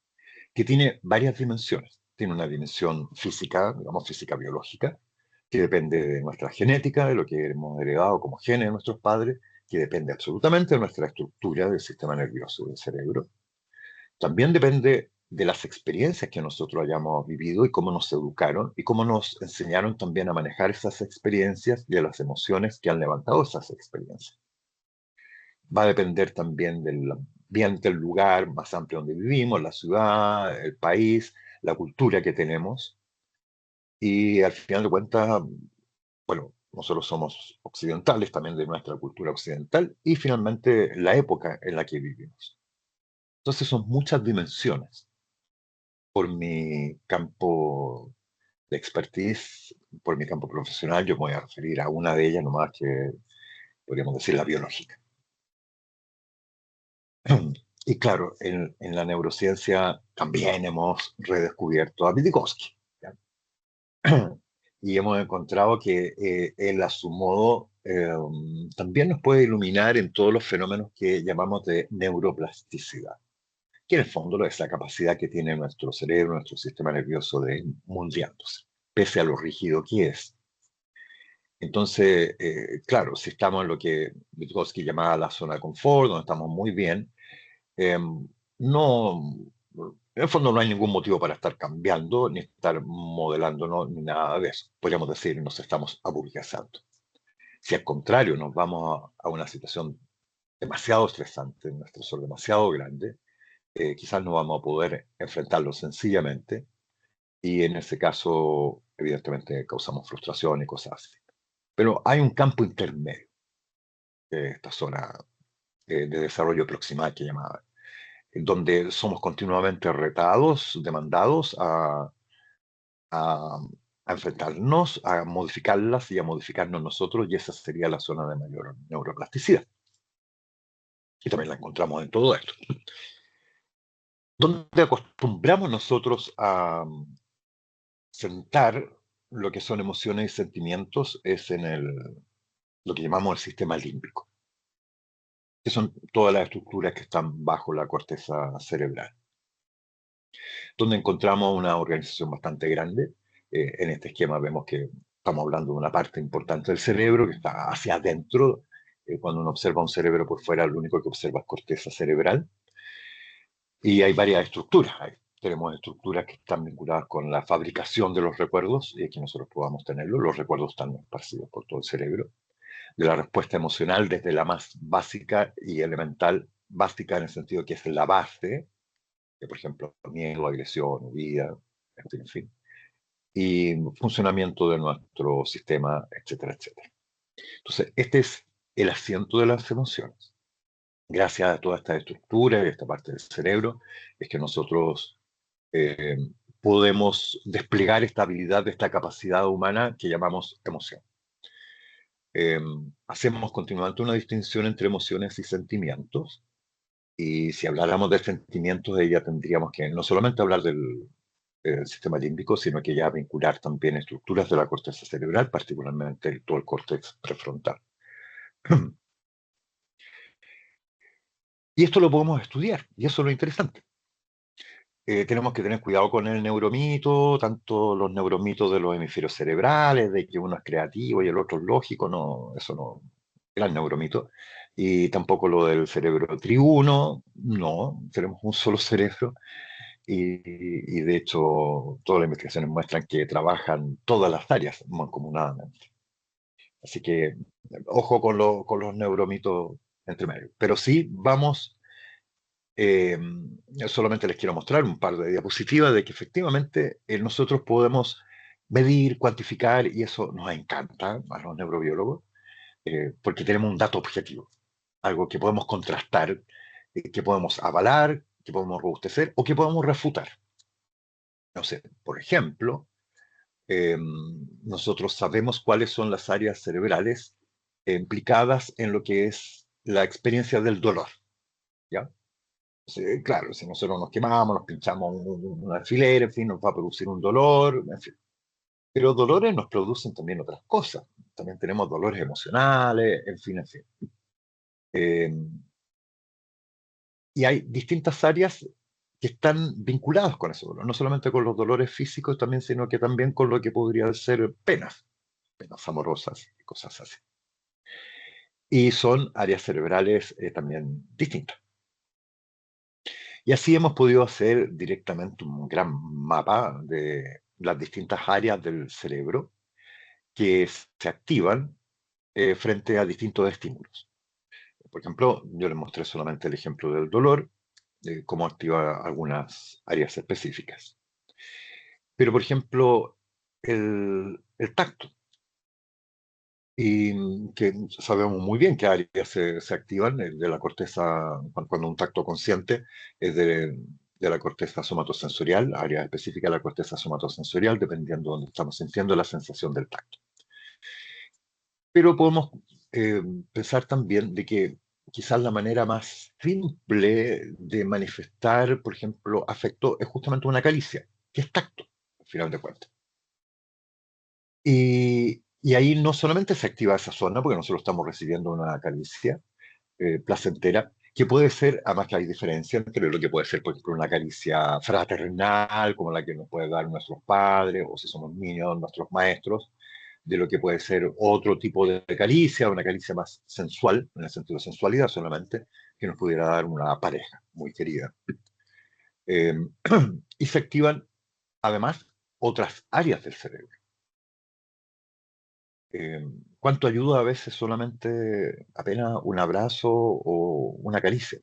que tiene varias dimensiones. Tiene una dimensión física, digamos física biológica, que depende de nuestra genética, de lo que hemos heredado como genes de nuestros padres, que depende absolutamente de nuestra estructura del sistema nervioso del cerebro. También depende de las experiencias que nosotros hayamos vivido y cómo nos educaron y cómo nos enseñaron también a manejar esas experiencias y de las emociones que han levantado esas experiencias. Va a depender también del ambiente, el lugar más amplio donde vivimos, la ciudad, el país, la cultura que tenemos. Y al final de cuentas, bueno, nosotros somos occidentales también de nuestra cultura occidental y finalmente la época en la que vivimos. Entonces son muchas dimensiones. Por mi campo de expertise, por mi campo profesional, yo me voy a referir a una de ellas nomás que podríamos decir la biológica. Y claro, en la neurociencia también hemos redescubierto a Vygotsky, ¿ya? Y hemos encontrado que él a su modo también nos puede iluminar en todos los fenómenos que llamamos de neuroplasticidad, que en el fondo es la capacidad que tiene nuestro cerebro, nuestro sistema nervioso de moldeándose, pese a lo rígido que es. Entonces, claro, si estamos en lo que Vygotsky llamaba la zona de confort, donde estamos muy bien, eh, no, en el fondo no hay ningún motivo para estar cambiando, ni estar modelándonos, ni nada de eso. Podríamos decir, nos estamos aburguesando. Si al contrario nos vamos a una situación demasiado estresante, un estresor demasiado grande, quizás no vamos a poder enfrentarlo sencillamente y en ese caso, evidentemente, causamos frustración y cosas así. Pero hay un campo intermedio, esta zona de desarrollo proximal que llamaba, en donde somos continuamente retados, demandados a, a enfrentarnos, a modificarlas y a modificarnos nosotros, y esa sería la zona de mayor neuroplasticidad. Y también la encontramos en todo esto. Donde acostumbramos nosotros a sentar lo que son emociones y sentimientos es en lo que llamamos el sistema límbico, que son todas las estructuras que están bajo la corteza cerebral, donde encontramos una organización bastante grande. En este esquema vemos que estamos hablando de una parte importante del cerebro que está hacia adentro. Cuando uno observa un cerebro por fuera, lo único que observa es corteza cerebral. Y hay varias estructuras. Tenemos estructuras que están vinculadas con la fabricación de los recuerdos y que nosotros podamos tenerlo. Los recuerdos están esparcidos por todo el cerebro. De la respuesta emocional, desde la más básica y elemental, básica en el sentido que es la base, que por ejemplo, miedo, agresión, huida, en fin, y funcionamiento de nuestro sistema, etcétera, etcétera. Entonces, este es el asiento de las emociones. Gracias a toda esta estructura y esta parte del cerebro, es que nosotros eh, podemos desplegar esta habilidad, esta capacidad humana que llamamos emoción. Hacemos continuamente una distinción entre emociones y sentimientos, y si habláramos de sentimientos, ya tendríamos que no solamente hablar del sistema límbico, sino que ya vincular también estructuras de la corteza cerebral, particularmente todo el córtex prefrontal. Y esto lo podemos estudiar, y eso es lo interesante. Tenemos que tener cuidado con el neuromito, tanto los neuromitos de los hemisferios cerebrales, de que uno es creativo y el otro es lógico, no, eso no era el neuromito. Y tampoco lo del cerebro triuno, no, tenemos un solo cerebro. Y de hecho, todas las investigaciones muestran que trabajan todas las áreas mancomunadamente. Así que, ojo con los neuromitos entre medio. Pero sí, vamos. Eh, Solamente les quiero mostrar un par de diapositivas de que efectivamente nosotros podemos medir, cuantificar, y eso nos encanta a los neurobiólogos, porque tenemos un dato objetivo, algo que podemos contrastar, que podemos avalar, que podemos robustecer o que podemos refutar. No sé, por ejemplo, nosotros sabemos cuáles son las áreas cerebrales implicadas en lo que es la experiencia del dolor, ¿ya? Sí, claro, si nosotros nos quemamos, nos pinchamos un alfiler, en fin, nos va a producir un dolor, en fin. Pero dolores nos producen también otras cosas. También tenemos dolores emocionales, en fin, en fin. Eh, y hay distintas áreas que están vinculadas con ese dolor, no solamente con los dolores físicos también, sino que también con lo que podría ser penas amorosas y cosas así. Y son áreas cerebrales también distintas. Y así hemos podido hacer directamente un gran mapa de las distintas áreas del cerebro que se activan frente a distintos estímulos. Por ejemplo, yo les mostré solamente el ejemplo del dolor, de cómo activa algunas áreas específicas. Pero, por ejemplo, el tacto, y que sabemos muy bien qué áreas se activan de la corteza, cuando un tacto consciente es de la corteza somatosensorial, área específica de la corteza somatosensorial, dependiendo de donde estamos sintiendo la sensación del tacto. Pero podemos pensar también de que quizás la manera más simple de manifestar, por ejemplo, afecto es justamente una caricia, que es tacto, al final de cuentas. Y ahí no solamente se activa esa zona, porque nosotros estamos recibiendo una caricia placentera, que puede ser, además que hay diferencia entre lo que puede ser, por ejemplo, una caricia fraternal, como la que nos puede dar nuestros padres, o si somos niños, nuestros maestros, de lo que puede ser otro tipo de caricia, una caricia más sensual, en el sentido de sensualidad solamente, que nos pudiera dar una pareja muy querida. Eh, y se activan, además, otras áreas del cerebro. ¿Cuánto ayuda a veces solamente apenas un abrazo o una caricia?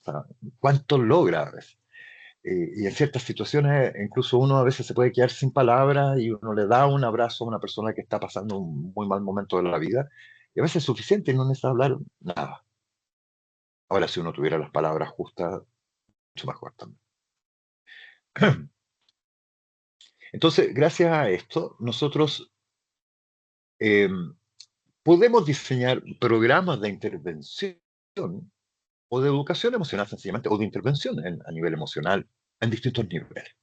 O sea, ¿cuánto logra a veces? Y en ciertas situaciones, incluso uno a veces se puede quedar sin palabras y uno le da un abrazo a una persona que está pasando un muy mal momento de la vida, y a veces es suficiente y no necesita hablar nada. Ahora, si uno tuviera las palabras justas, mucho mejor también. Entonces, gracias a esto, nosotros eh, podemos diseñar programas de intervención o de educación emocional sencillamente, o de intervención a nivel emocional en distintos niveles.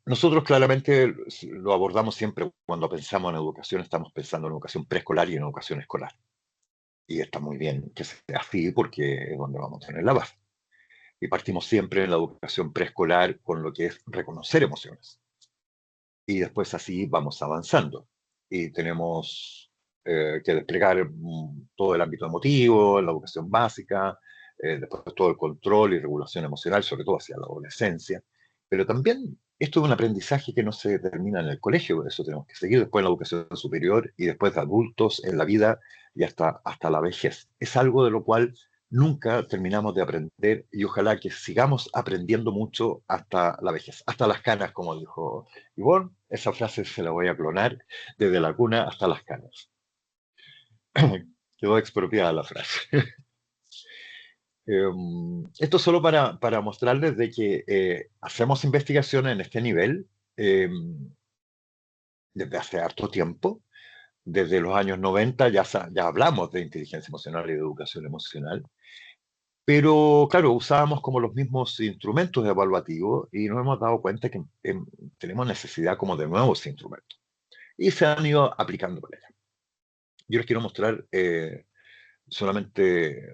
Nosotros claramente lo abordamos siempre cuando pensamos en educación, estamos pensando en educación preescolar y en educación escolar. Y está muy bien que sea así porque es donde vamos a tener la base. Y partimos siempre en la educación preescolar con lo que es reconocer emociones. Y después así vamos avanzando. Y tenemos que desplegar todo el ámbito emotivo, la educación básica, después todo el control y regulación emocional, sobre todo hacia la adolescencia. Pero también esto es un aprendizaje que no se termina en el colegio, eso tenemos que seguir después en la educación superior y después de adultos, en la vida y hasta la vejez. Es algo de lo cual nunca terminamos de aprender y ojalá que sigamos aprendiendo mucho hasta la vejez, hasta las canas, como dijo Ivonne. Esa frase se la voy a clonar, desde la cuna hasta las canas. Quedó expropiada la frase. Esto solo para mostrarles de que hacemos investigaciones en este nivel desde hace harto tiempo. Desde los años 90 ya hablamos de inteligencia emocional y de educación emocional. Pero claro, usábamos como los mismos instrumentos evaluativos y nos hemos dado cuenta que tenemos necesidad como de nuevos instrumentos. Y se han ido aplicando por ella. Yo les quiero mostrar solamente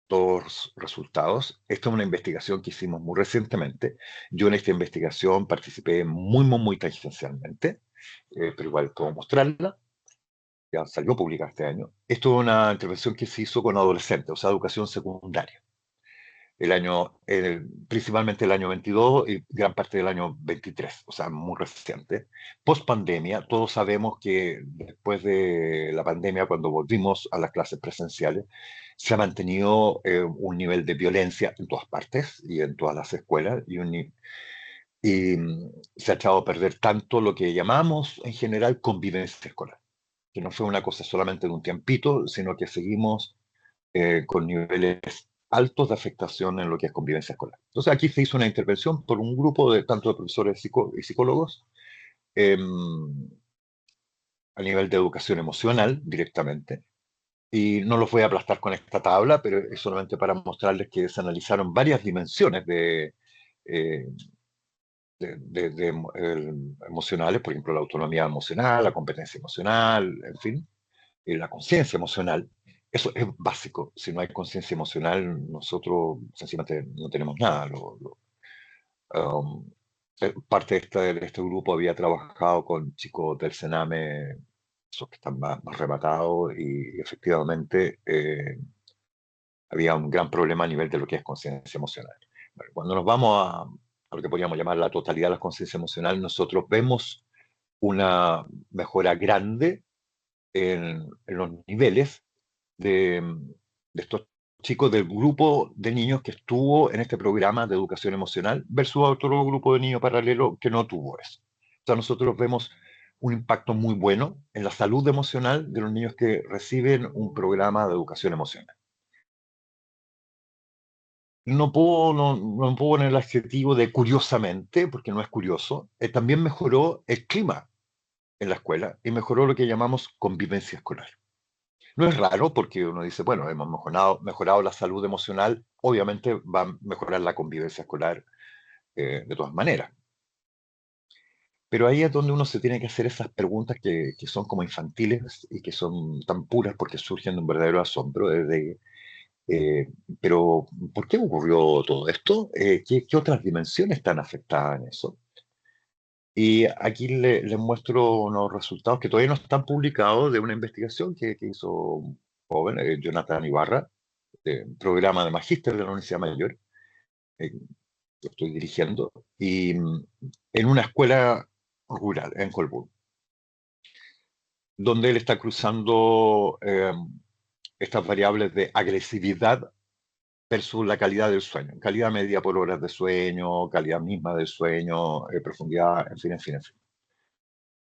dos resultados. Esta es una investigación que hicimos muy recientemente. Yo en esta investigación participé muy tangencialmente, pero igual puedo mostrarla. Ya salió publicada este año. Esto es una intervención que se hizo con adolescentes, o sea, educación secundaria. Principalmente el año 22 y gran parte del año 23, o sea, muy reciente. Post pandemia, todos sabemos que después de la pandemia, cuando volvimos a las clases presenciales, se ha mantenido un nivel de violencia en todas partes y en todas las escuelas y se ha echado a perder tanto lo que llamamos en general convivencia escolar, que no fue una cosa solamente de un tiempito, sino que seguimos con niveles altos de afectación en lo que es convivencia escolar. Entonces aquí se hizo una intervención por un grupo de tanto de profesores y psicólogos a nivel de educación emocional directamente. Y no los voy a aplastar con esta tabla, pero es solamente para mostrarles que se analizaron varias dimensiones eh, emocionales, por ejemplo, la autonomía emocional, la competencia emocional, en fin, la conciencia emocional. Eso es básico. Si no hay conciencia emocional, nosotros sencillamente no tenemos nada. Um, parte de este grupo había trabajado con chicos del Sename, esos que están más rematados, y efectivamente había un gran problema a nivel de lo que es conciencia emocional. Bueno, cuando nos vamos a lo que podríamos llamar la totalidad de la conciencia emocional, nosotros vemos una mejora grande en los niveles de estos chicos del grupo de niños que estuvo en este programa de educación emocional versus otro grupo de niños paralelo que no tuvo eso. O sea, nosotros vemos un impacto muy bueno en la salud emocional de los niños que reciben un programa de educación emocional. No puedo poner el adjetivo de curiosamente, porque no es curioso. También mejoró el clima en la escuela y mejoró lo que llamamos convivencia escolar. No es raro porque uno dice, bueno, hemos mejorado la salud emocional, obviamente va a mejorar la convivencia escolar de todas maneras. Pero ahí es donde uno se tiene que hacer esas preguntas que son como infantiles y que son tan puras porque surgen de un verdadero asombro. Pero, ¿por qué ocurrió todo esto? ¿Qué otras dimensiones están afectadas en eso? Y aquí les muestro unos resultados que todavía no están publicados de una investigación que hizo un joven, Jonathan Ibarra, de un programa de magíster de la Universidad Mayor, que estoy dirigiendo, y en una escuela rural, en Colbún, donde él está cruzando estas variables de agresividad versus la calidad del sueño, calidad media por horas de sueño, calidad misma del sueño, profundidad, en fin, en fin, en fin.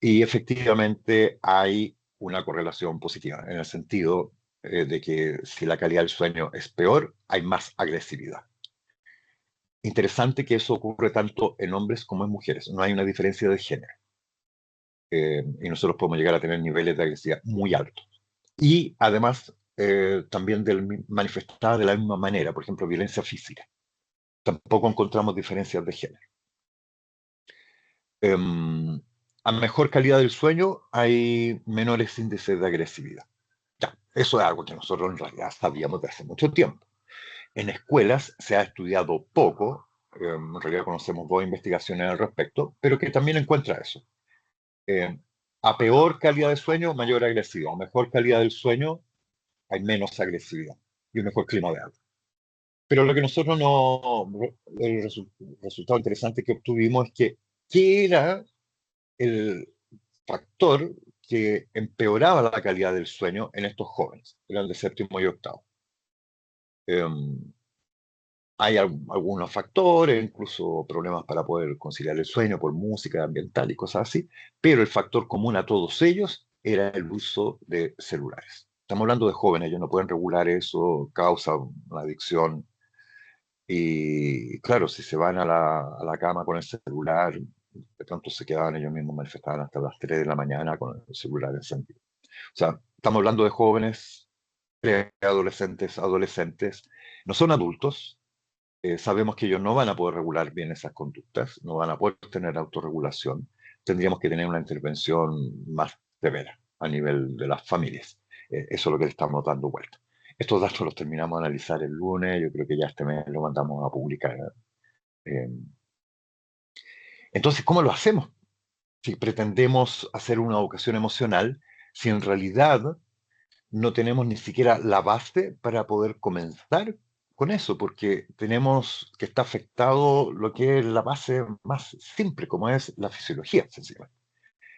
Y efectivamente hay una correlación positiva, en el sentido de que si la calidad del sueño es peor, hay más agresividad. Interesante que eso ocurre tanto en hombres como en mujeres, no hay una diferencia de género. Y nosotros podemos llegar a tener niveles de agresividad muy altos. Y además, también manifestada de la misma manera, por ejemplo, violencia física. Tampoco encontramos diferencias de género. A mejor calidad del sueño hay menores índices de agresividad. Ya, eso es algo que nosotros en realidad sabíamos de hace mucho tiempo. En escuelas se ha estudiado poco, en realidad conocemos dos investigaciones al respecto, pero que también encuentra eso. A peor calidad de sueño, mayor agresividad. A mejor calidad del sueño, hay menos agresividad y un mejor clima de algo. Pero lo que nosotros no, el resultado interesante que obtuvimos es que, ¿qué era el factor que empeoraba la calidad del sueño en estos jóvenes? Eran de séptimo y octavo. Hay algunos factores, incluso problemas para poder conciliar el sueño por música ambiental y cosas así, pero el factor común a todos ellos era el uso de celulares. Estamos hablando de jóvenes, ellos no pueden regular eso, causa una adicción. Y claro, si se van a la cama con el celular, de pronto se quedaban ellos mismos manifestaban hasta las 3 de la mañana con el celular encendido. O sea, estamos hablando de jóvenes, preadolescentes, adolescentes, no son adultos. Sabemos que ellos no van a poder regular bien esas conductas, no van a poder tener autorregulación. Tendríamos que tener una intervención más severa a nivel de las familias. Eso es lo que le estamos dando vuelta. Estos datos los terminamos de analizar el lunes, yo creo que ya este mes lo mandamos a publicar. Eh, entonces, ¿cómo lo hacemos? Si pretendemos hacer una educación emocional, si en realidad no tenemos ni siquiera la base para poder comenzar con eso, porque tenemos que está afectado lo que es la base más simple, como es la fisiología, sencillamente.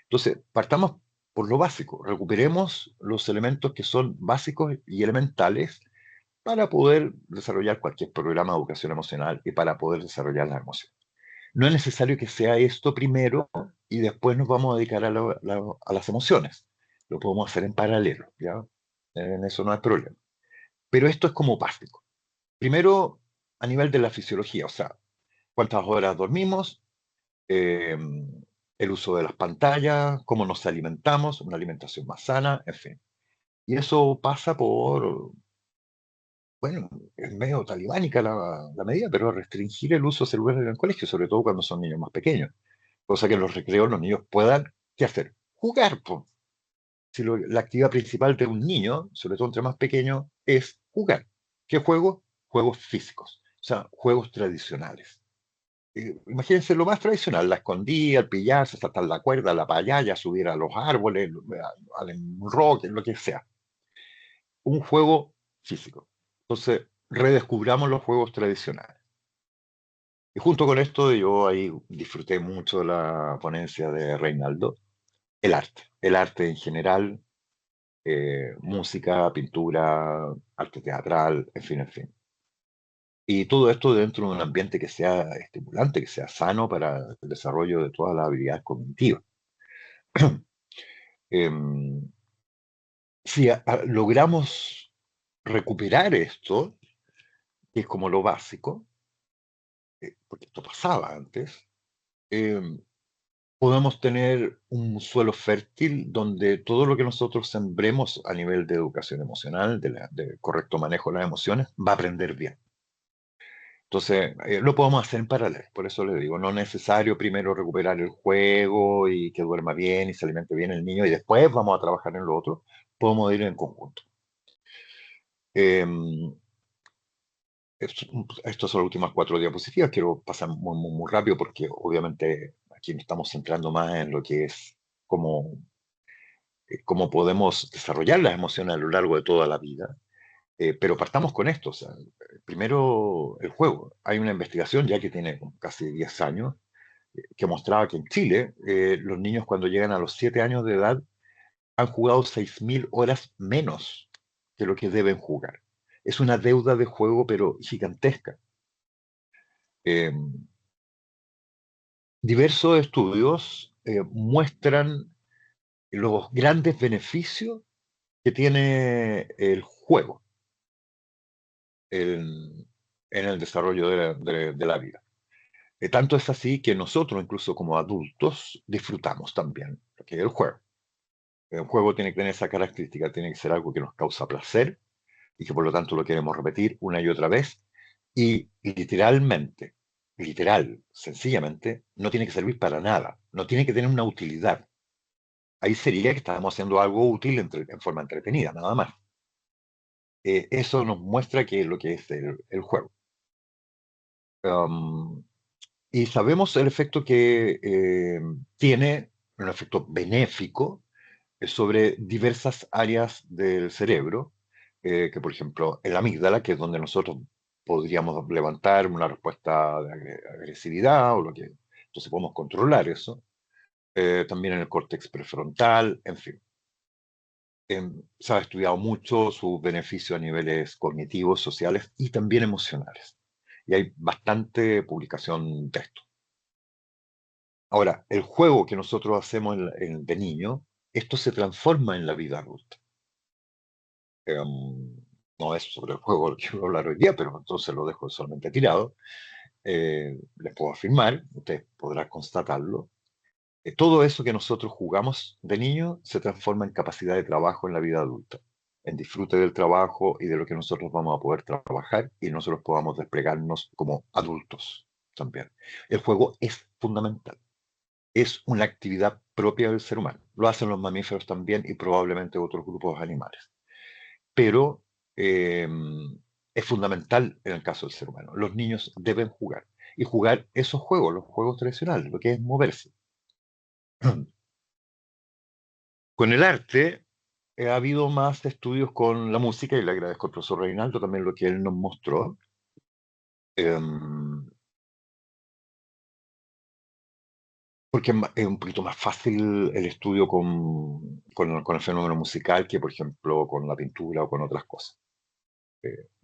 Entonces, partamos por lo básico, recuperemos los elementos que son básicos y elementales para poder desarrollar cualquier programa de educación emocional y para poder desarrollar la emoción. No es necesario que sea esto primero y después nos vamos a dedicar a las emociones. Lo podemos hacer en paralelo, ¿ya? En eso no hay problema. Pero esto es como básico. Primero, a nivel de la fisiología, o sea, cuántas horas dormimos, eh, el uso de las pantallas, cómo nos alimentamos, una alimentación más sana, en fin. Y eso pasa por, bueno, es medio talibánica la medida, pero restringir el uso celular en el colegio, sobre todo cuando son niños más pequeños. Cosa que en los recreos los niños puedan, ¿qué hacer? Jugar, po. Si la actividad principal de un niño, sobre todo entre más pequeños, es jugar. ¿Qué juego? Juegos físicos, o sea, juegos tradicionales. Imagínense lo más tradicional, la escondida, el pillarse, saltar la cuerda, la payaya, subir a los árboles, al enroque, lo que sea. Un juego físico. Entonces, redescubramos los juegos tradicionales. Y junto con esto, yo ahí disfruté mucho de la ponencia de Reinaldo, el arte en general, música, pintura, arte teatral, en fin, en fin. Y todo esto dentro de un ambiente que sea estimulante, que sea sano para el desarrollo de todas las habilidades cognitivas. Em, si logramos recuperar esto, que es como lo básico, porque esto pasaba antes, em, podemos tener un suelo fértil donde todo lo que nosotros sembremos a nivel de educación emocional, de correcto manejo de las emociones, va a aprender bien. Entonces, lo podemos hacer en paralelo. Por eso le digo, no es necesario primero recuperar el juego y que duerma bien y se alimente bien el niño y después vamos a trabajar en lo otro. Podemos ir en conjunto. Em, Estas son las últimas 4 diapositivas. Quiero pasar muy rápido porque obviamente aquí nos estamos centrando más en lo que es cómo, cómo podemos desarrollar las emociones a lo largo de toda la vida. Pero partamos con esto. O sea, primero, el juego. Hay una investigación ya que tiene casi 10 años que mostraba que en Chile los niños cuando llegan a los 7 años de edad han jugado 6.000 horas menos que lo que deben jugar. Es una deuda de juego, pero gigantesca. Eh, Diversos estudios muestran los grandes beneficios que tiene el juego en el desarrollo de la vida. Tanto es así que nosotros, incluso como adultos, disfrutamos también lo que es el juego. El juego tiene que tener esa característica, tiene que ser algo que nos causa placer y que por lo tanto lo queremos repetir una y otra vez. Y literalmente, sencillamente, no tiene que servir para nada, no tiene que tener una utilidad. Ahí sería que estábamos haciendo algo útil en forma entretenida, nada más. Eso nos muestra que es lo que es el juego. Um, y sabemos el efecto que tiene, un efecto benéfico sobre diversas áreas del cerebro, que por ejemplo en la amígdala, que es donde nosotros podríamos levantar una respuesta de agresividad o lo que, entonces podemos controlar eso, también en el córtex prefrontal, en fin. Se ha estudiado mucho sus beneficios a niveles cognitivos, sociales y también emocionales. Y hay bastante publicación de esto. Ahora, el juego que nosotros hacemos de niño, esto se transforma en la vida adulta. No es sobre el juego que quiero hablar hoy día, pero entonces lo dejo solamente tirado. Les puedo afirmar, ustedes podrán constatarlo, todo eso que nosotros jugamos de niño se transforma en capacidad de trabajo en la vida adulta, en disfrute del trabajo y de lo que nosotros vamos a poder trabajar y nosotros podamos desplegarnos como adultos también. El juego es fundamental. Es una actividad propia del ser humano. Lo hacen los mamíferos también y probablemente otros grupos animales. Pero eh, es fundamental en el caso del ser humano. Los niños deben jugar y jugar esos juegos, los juegos tradicionales, lo que es moverse. Con el arte ha habido más estudios con la música y le agradezco al profesor Reinaldo también lo que él nos mostró. Em, Porque es un poquito más fácil el estudio con el fenómeno musical que, por ejemplo, con la pintura o con otras cosas.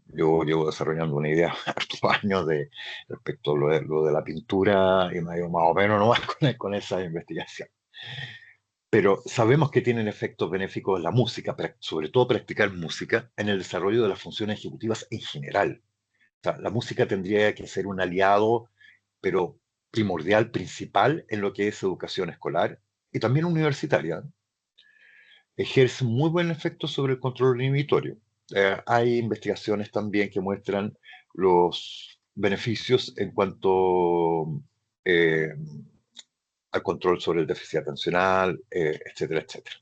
Yo llevo desarrollando una idea hartos años respecto a lo de la pintura y me ha ido más o menos nomás con esa investigación. Pero sabemos que tienen efectos benéficos la música, sobre todo practicar música, en el desarrollo de las funciones ejecutivas en general. sea, la música tendría que ser un aliado, pero primordial, principal en lo que es educación escolar y también universitaria. Ejerce muy buen efecto sobre el control inhibitorio. Hay investigaciones también que muestran los beneficios en cuanto eh, al control sobre el déficit atencional, etcétera, etcétera.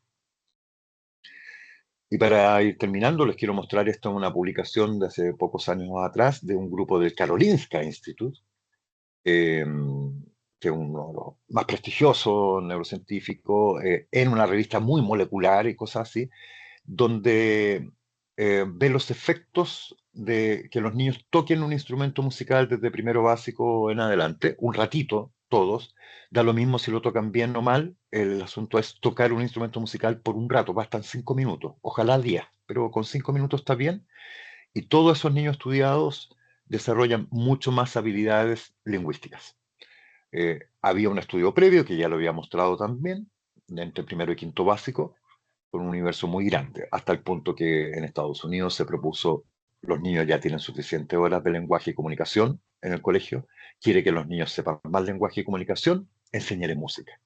Y para ir terminando, les quiero mostrar esto en una publicación de hace pocos años atrás de un grupo del Karolinska Institute, eh, que es uno de los más prestigiosos neurocientíficos, en una revista muy molecular y cosas así, donde ve los efectos de que los niños toquen un instrumento musical desde primero básico en adelante, un ratito, todos, da lo mismo si lo tocan bien o mal, el asunto es tocar un instrumento musical por un rato, bastan 5 minutos, ojalá 10, pero con 5 minutos está bien, y todos esos niños estudiados desarrollan mucho más habilidades lingüísticas. Había un estudio previo que ya lo había mostrado también, entre primero y quinto básico, con un universo muy grande, hasta el punto que en Estados Unidos se propuso, los niños ya tienen suficientes horas de lenguaje y comunicación en el colegio, quiere que los niños sepan más lenguaje y comunicación, enséñale música.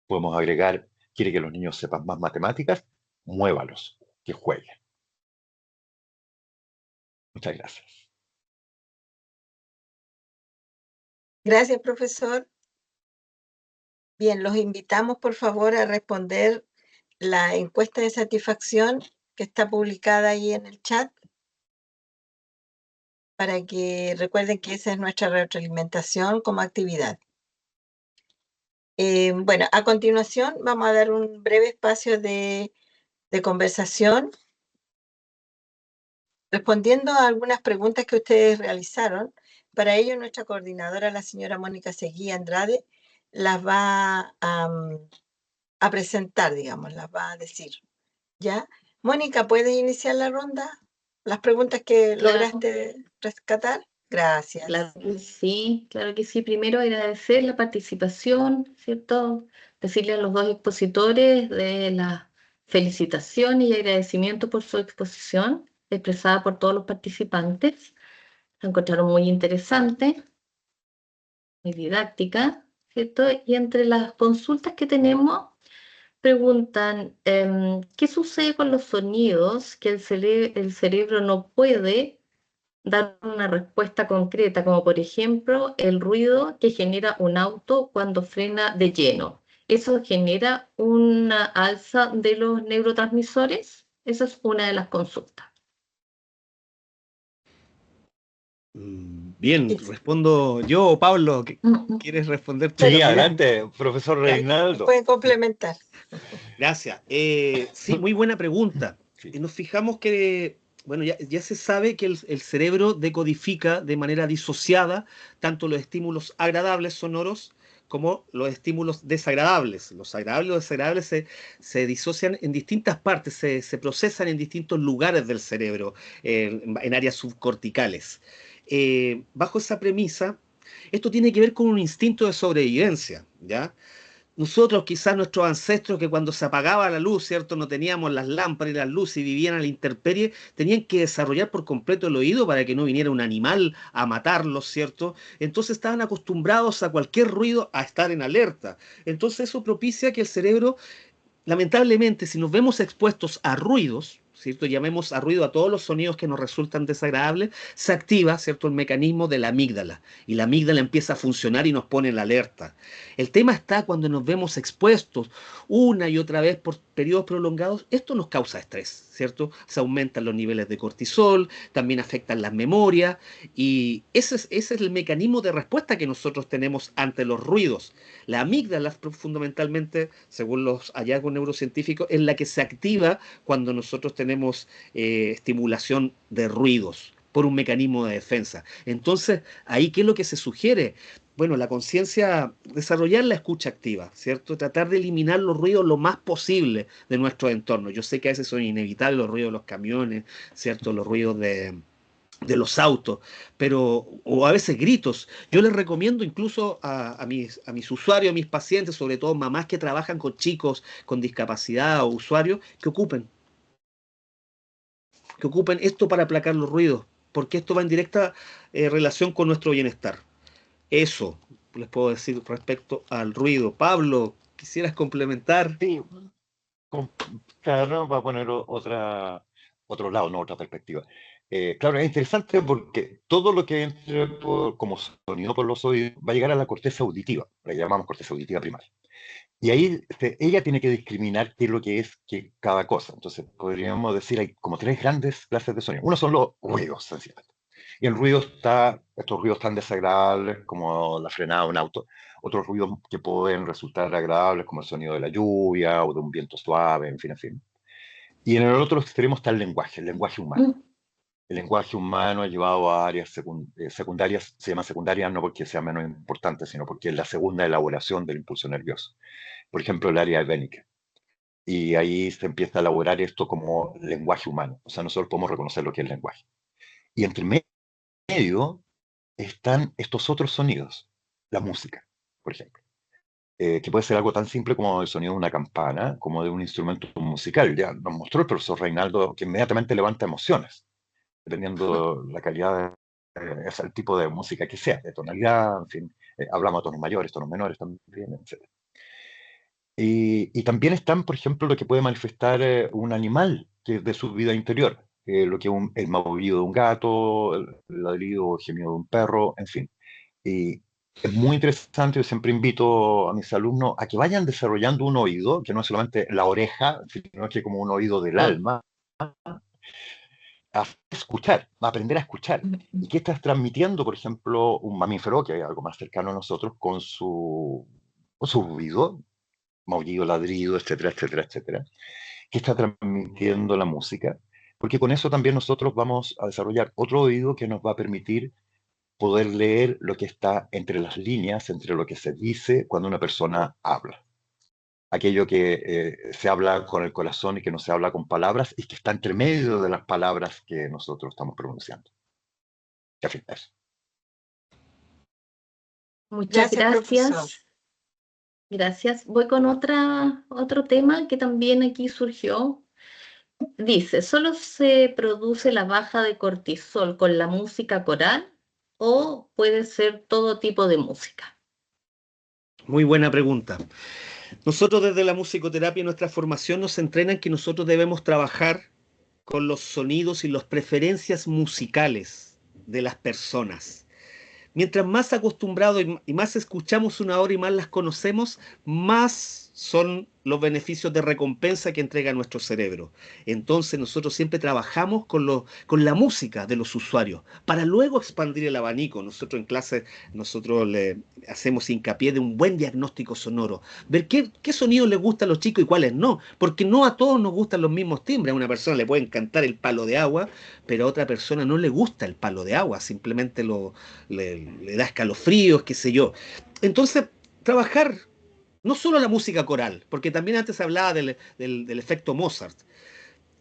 Podemos agregar, quiere que los niños sepan más matemáticas, muévalos, que jueguen. Muchas gracias. Gracias, profesor. Bien, los invitamos, por favor, a responder la encuesta de satisfacción que está publicada ahí en el chat, para que recuerden que esa es nuestra retroalimentación como actividad. Bueno, a continuación vamos a dar un breve espacio de conversación, respondiendo a algunas preguntas que ustedes realizaron. Para ello, nuestra coordinadora, la señora Mónica Seguí Andrade, las va a presentar, digamos, las va a decir. ¿Ya? Mónica, ¿puedes iniciar la ronda? Las preguntas que Claro. lograste rescatar. Gracias. Claro que sí. Primero agradecer la participación, ¿cierto? Decirle a los dos expositores de la felicitación y agradecimiento por su exposición, expresada por todos los participantes. La encontraron muy interesante, muy didáctica, ¿cierto? Y entre las consultas que tenemos, preguntan, ¿qué sucede con los sonidos que el cerebro no puede dar una respuesta concreta, como por ejemplo el ruido que genera un auto cuando frena de lleno? ¿Eso genera una alza de los neurotransmisores? Esa es una de las consultas. Bien, respondo yo o Pablo. ¿Quieres responder tú? Sí, también? adelante, profesor Reinaldo. Pueden complementar. Gracias. Sí, muy buena pregunta. Sí. Nos fijamos que, bueno, ya se sabe que el cerebro decodifica de manera disociada tanto los estímulos agradables sonoros como los estímulos desagradables. Los agradables y los desagradables se disocian en distintas partes, se procesan en distintos lugares del cerebro, en áreas subcorticales. Bajo esa premisa, esto tiene que ver con un instinto de sobrevivencia, ¿ya? Nosotros, quizás nuestros ancestros, que cuando se apagaba la luz, ¿cierto? No teníamos las lámparas y las luces y vivían a la intemperie, tenían que desarrollar por completo el oído para que no viniera un animal a matarlos, ¿cierto? Entonces estaban acostumbrados a cualquier ruido a estar en alerta. Entonces eso propicia que el cerebro, lamentablemente, si nos vemos expuestos a ruidos, ¿cierto? Llamemos a ruido a todos los sonidos que nos resultan desagradables, se activa, ¿cierto?, el mecanismo de la amígdala, y la amígdala empieza a funcionar y nos pone en alerta. El tema está cuando nos vemos expuestos una y otra vez por periodos prolongados, esto nos causa estrés, ¿cierto? Se aumentan los niveles de cortisol, también afectan las memorias, y ese es el mecanismo de respuesta que nosotros tenemos ante los ruidos. La amígdala, fundamentalmente, según los hallazgos neurocientíficos, es la que se activa cuando nosotros tenemos estimulación de ruidos por un mecanismo de defensa. Entonces, ahí, ¿qué es lo que se sugiere? Bueno, la conciencia, desarrollar la escucha activa, ¿cierto? Tratar de eliminar los ruidos lo más posible de nuestro entorno. Yo sé que a veces son inevitables los ruidos de los camiones, ¿cierto? Los ruidos de los autos, pero, o a veces gritos. Yo les recomiendo incluso a mis usuarios, a mis pacientes, sobre todo mamás que trabajan con chicos con discapacidad o usuarios, que ocupen esto para aplacar los ruidos. porque esto va en directa relación con nuestro bienestar. Eso les puedo decir respecto al ruido. Pablo, ¿quisieras complementar? Sí, con- claro, va a poner otro lado, no otra perspectiva. Claro, es interesante porque todo lo que entre como sonido por los oídos va a llegar a la corteza auditiva, la llamamos corteza auditiva primaria. Y ahí ella tiene que discriminar qué es lo que es cada cosa. Entonces, podríamos decir, hay como tres grandes clases de sonido. Uno son los ruidos, sencillamente. Y el ruido estos ruidos tan desagradables como la frenada de un auto, otros ruidos que pueden resultar agradables como el sonido de la lluvia o de un viento suave, en fin, en fin. Y en el otro extremo está el lenguaje humano. Mm, El lenguaje humano ha llevado a áreas secundarias, se llama secundaria no porque sea menos importante, sino porque es la segunda elaboración del impulso nervioso. Por ejemplo, el área vénica. Y ahí se empieza a elaborar esto como lenguaje humano. O sea, nosotros podemos reconocer lo que es el lenguaje. Y entre medio están estos otros sonidos, la música, por ejemplo, que puede ser algo tan simple como el sonido de una campana, como de un instrumento musical. Ya nos mostró el profesor Reinaldo que inmediatamente levanta emociones, dependiendo la calidad, es el tipo de música que sea, de tonalidad, en fin, hablamos de tonos mayores, tonos menores también, etc. Y también están, por ejemplo, lo que puede manifestar un animal que es de su vida interior, lo que el maullido de un gato, el ladrido o gemido de un perro, en fin. Y es muy interesante, yo siempre invito a mis alumnos a que vayan desarrollando un oído, que no es solamente la oreja, sino que como un oído del mm, alma, a escuchar, a aprender a escuchar. mm, ¿Y mm. qué estás transmitiendo, por ejemplo, un mamífero, que es algo más cercano a nosotros, con su ruido, maullido, ladrido, etcétera, etcétera, etcétera? ¿Qué está transmitiendo la música? Porque con eso también nosotros vamos a desarrollar otro oído que nos va a permitir poder leer lo que está entre las líneas, entre lo que se dice cuando una persona habla. Aquello que se habla con el corazón y que no se habla con palabras y que está entre medio de las palabras que nosotros estamos pronunciando. En fin, eso. Muchas Gracias, profesor. gracias. Gracias. Voy con otro tema que también aquí surgió. Dice, ¿solo se produce la baja de cortisol con la música coral o puede ser todo tipo de música? Muy buena pregunta. Nosotros desde la musicoterapia y nuestra formación nos entrenan que nosotros debemos trabajar con los sonidos y las preferencias musicales de las personas. Mientras más acostumbrados y más escuchamos una hora y más las conocemos, más son los beneficios de recompensa que entrega nuestro cerebro. Entonces nosotros siempre trabajamos con la música de los usuarios para luego expandir el abanico. Nosotros en clase, nosotros le hacemos hincapié de un buen diagnóstico sonoro, ver qué sonidos les gustan a los chicos y cuáles no, porque no a todos nos gustan los mismos timbres. A una persona le puede encantar el palo de agua, pero a otra persona no le gusta el palo de agua, simplemente le da escalofríos, qué sé yo. Entonces, trabajar no solo la música coral, porque también antes se hablaba del efecto Mozart.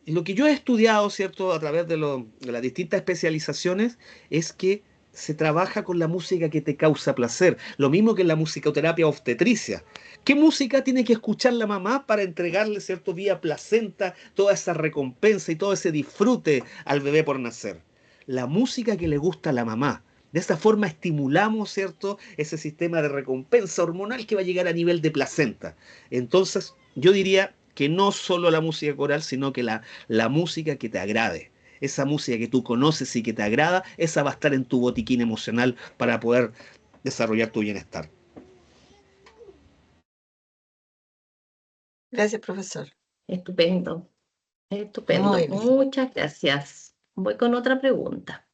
Y lo que yo he estudiado, ¿cierto?, a través de las distintas especializaciones, es que se trabaja con la música que te causa placer. Lo mismo que en la musicoterapia obstetricia. ¿Qué música tiene que escuchar la mamá para entregarle, ¿cierto?, vía placenta, toda esa recompensa y todo ese disfrute al bebé por nacer? La música que le gusta a la mamá. De esta forma estimulamos, ¿cierto?, ese sistema de recompensa hormonal que va a llegar a nivel de placenta. Entonces, yo diría que no solo la música coral, sino que la música que te agrade. Esa música que tú conoces y que te agrada, esa va a estar en tu botiquín emocional para poder desarrollar tu bienestar. Gracias, profesor. Estupendo, estupendo. Muy bien. Muchas gracias. Voy con otra pregunta.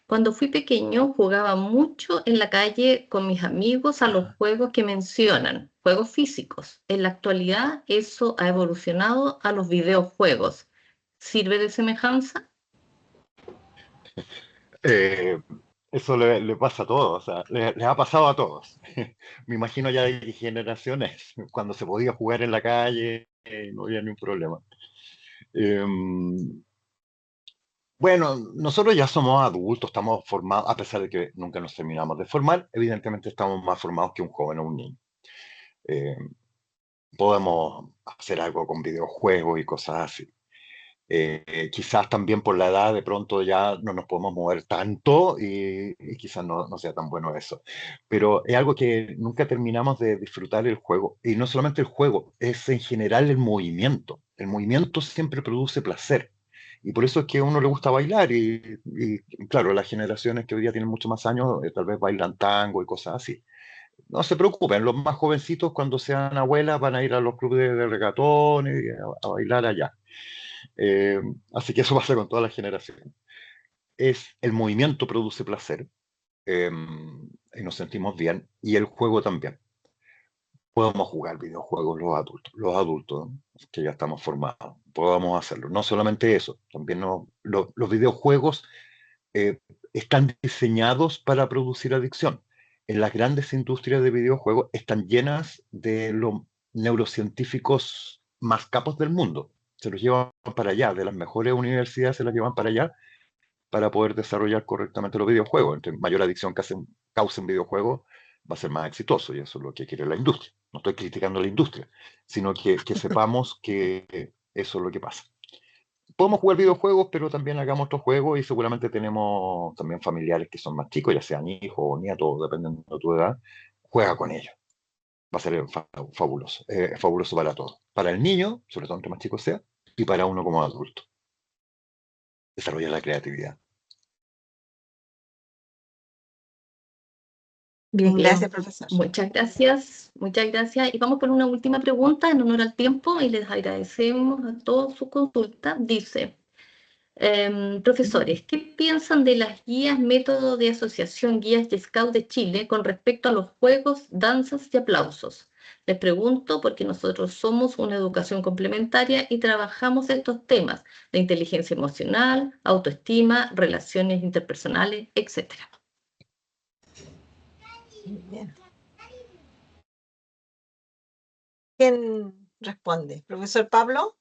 Cuando fui pequeño jugaba mucho en la calle con mis amigos a los juegos que mencionan, juegos físicos. En la actualidad eso ha evolucionado a los videojuegos. ¿Sirve de semejanza? Eh, Eso le pasa a todos, o sea, les ha pasado a todos. Me imagino ya de generaciones, cuando se podía jugar en la calle, no había ningún problema. Eh, bueno, nosotros ya somos adultos, estamos formados, a pesar de que nunca nos terminamos de formar, evidentemente estamos más formados que un joven o un niño. Eh, Podemos hacer algo con videojuegos y cosas así. Quizás también por la edad de pronto ya no nos podemos mover tanto y quizás no sea tan bueno eso. Pero es algo que nunca terminamos de disfrutar el juego. Y no solamente el juego, es en general el movimiento. El movimiento siempre produce placer. Y por eso es que a uno le gusta bailar. Claro, las generaciones que hoy día tienen mucho más años, tal vez bailan tango y cosas así. No se preocupen, los más jovencitos cuando sean abuelas van a ir a los clubes de reggaetón y a bailar allá. Eh, Así que eso pasa con todas las generaciones. El movimiento produce placer, eh, y nos sentimos bien, y el juego también. Podemos jugar videojuegos los adultos, que ya estamos formados, podemos hacerlo. No solamente eso, también los videojuegos eh, están diseñados para producir adicción. En las grandes industrias de videojuegos están llenas de los neurocientíficos más capos del mundo. Se los llevan para allá, de las mejores universidades se los llevan para allá para poder desarrollar correctamente los videojuegos. Entre mayor adicción cause un videojuego, va a ser más exitoso y eso es lo que quiere la industria. No estoy criticando la industria, sino que sepamos que eso es lo que pasa. Podemos jugar videojuegos, pero también hagamos otros juegos y seguramente tenemos también familiares que son más chicos, ya sean hijos o nietos, dependiendo de tu edad. Juega con ellos. Va a ser fabuloso. Fabuloso para todos. Para el niño, sobre todo entre más chico sea, y para uno como adulto. Desarrollar la creatividad. Bien, Bien, gracias, profesor. muchas gracias, muchas gracias. Y vamos por una última pregunta en honor al tiempo y les agradecemos a todos su consulta. Dice, profesores, ¿qué piensan de las guías método de asociación Guías y Scout de Chile con respecto a los juegos, danzas y aplausos? Les pregunto porque nosotros somos una educación complementaria y trabajamos estos temas de inteligencia emocional, autoestima, relaciones interpersonales, etcétera. Bien. ¿Quién responde? ¿Profesor Pablo?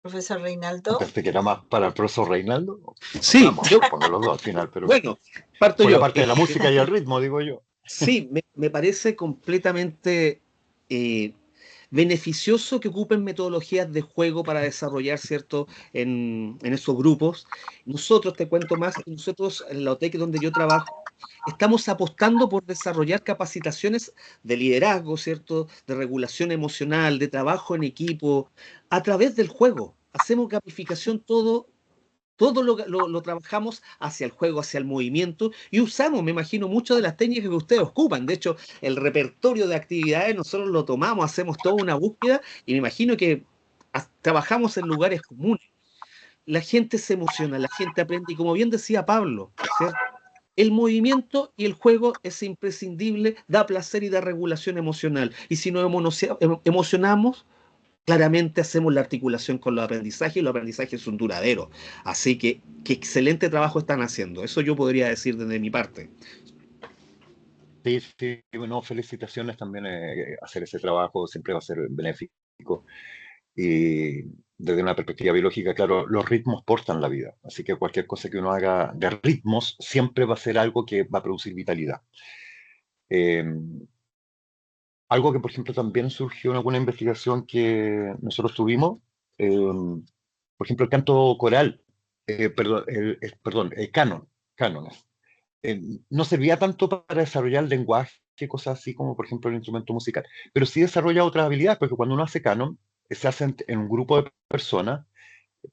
¿Profesor Reinaldo? Pensé que era más para el profesor Reinaldo. Sí, Vamos, yo, pongan los dos al final, pero bueno, parto por la yo. parte de la música y el ritmo, digo yo. Sí, me parece completamente beneficioso que ocupen metodologías de juego para desarrollar, ¿cierto?, en esos grupos. Nosotros, te cuento más, nosotros en la OTEC donde yo trabajo, estamos apostando por desarrollar capacitaciones de liderazgo, ¿cierto?, de regulación emocional, de trabajo en equipo, a través del juego. Hacemos gamificación todo lo trabajamos hacia el juego, hacia el movimiento y usamos, me imagino, muchas de las técnicas que ustedes ocupan. De hecho, el repertorio de actividades nosotros lo tomamos, hacemos toda una búsqueda y me imagino que trabajamos en lugares comunes. La gente se emociona, la gente aprende y como bien decía Pablo, ¿cierto? El movimiento y el juego es imprescindible, da placer y da regulación emocional. Y si nos emocionamos, claramente hacemos la articulación con los aprendizajes y los aprendizajes son duraderos. Así que, qué excelente trabajo están haciendo. Eso yo podría decir desde mi parte. Sí, sí, bueno, felicitaciones también. Hacer ese trabajo siempre va a ser benéfico. Y desde una perspectiva biológica, claro, los ritmos portan la vida. Así que cualquier cosa que uno haga de ritmos siempre va a ser algo que va a producir vitalidad. Eh, Algo que, por ejemplo, también surgió en alguna investigación que nosotros tuvimos, por ejemplo, el canto coral, perdón, el cánones, no servía tanto para desarrollar el lenguaje, cosas así como, por ejemplo, el instrumento musical, pero sí desarrolla otras habilidades, porque cuando uno hace canon, se hace en un grupo de personas,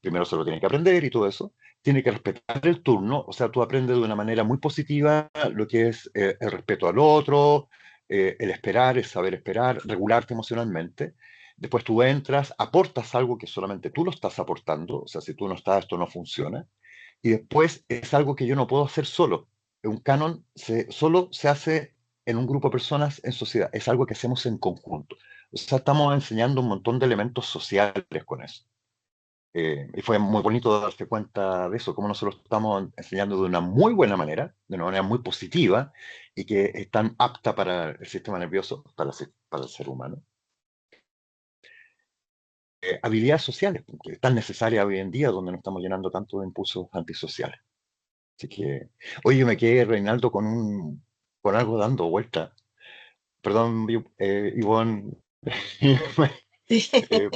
primero se lo tiene que aprender y todo eso, tiene que respetar el turno, o sea, tú aprendes de una manera muy positiva lo que es el respeto al otro, el esperar, el saber esperar, regularte emocionalmente. Después tú entras, aportas algo que solamente tú lo estás aportando, o sea, si tú no estás, esto no funciona. Y después es algo que yo no puedo hacer solo. Un canon solo se hace en un grupo de personas en sociedad, es algo que hacemos en conjunto. O sea, estamos enseñando un montón de elementos sociales con eso. Y fue muy bonito darse cuenta de eso, cómo nosotros estamos enseñando de una muy buena manera, de una manera muy positiva, y que es tan apta para el sistema nervioso, para el ser humano. Habilidades sociales, que es tan necesarias hoy en día, donde nos estamos llenando tanto de impulsos antisociales. Así que, oye, me quedé, Reinaldo, con algo dando vuelta. Perdón, Ivonne,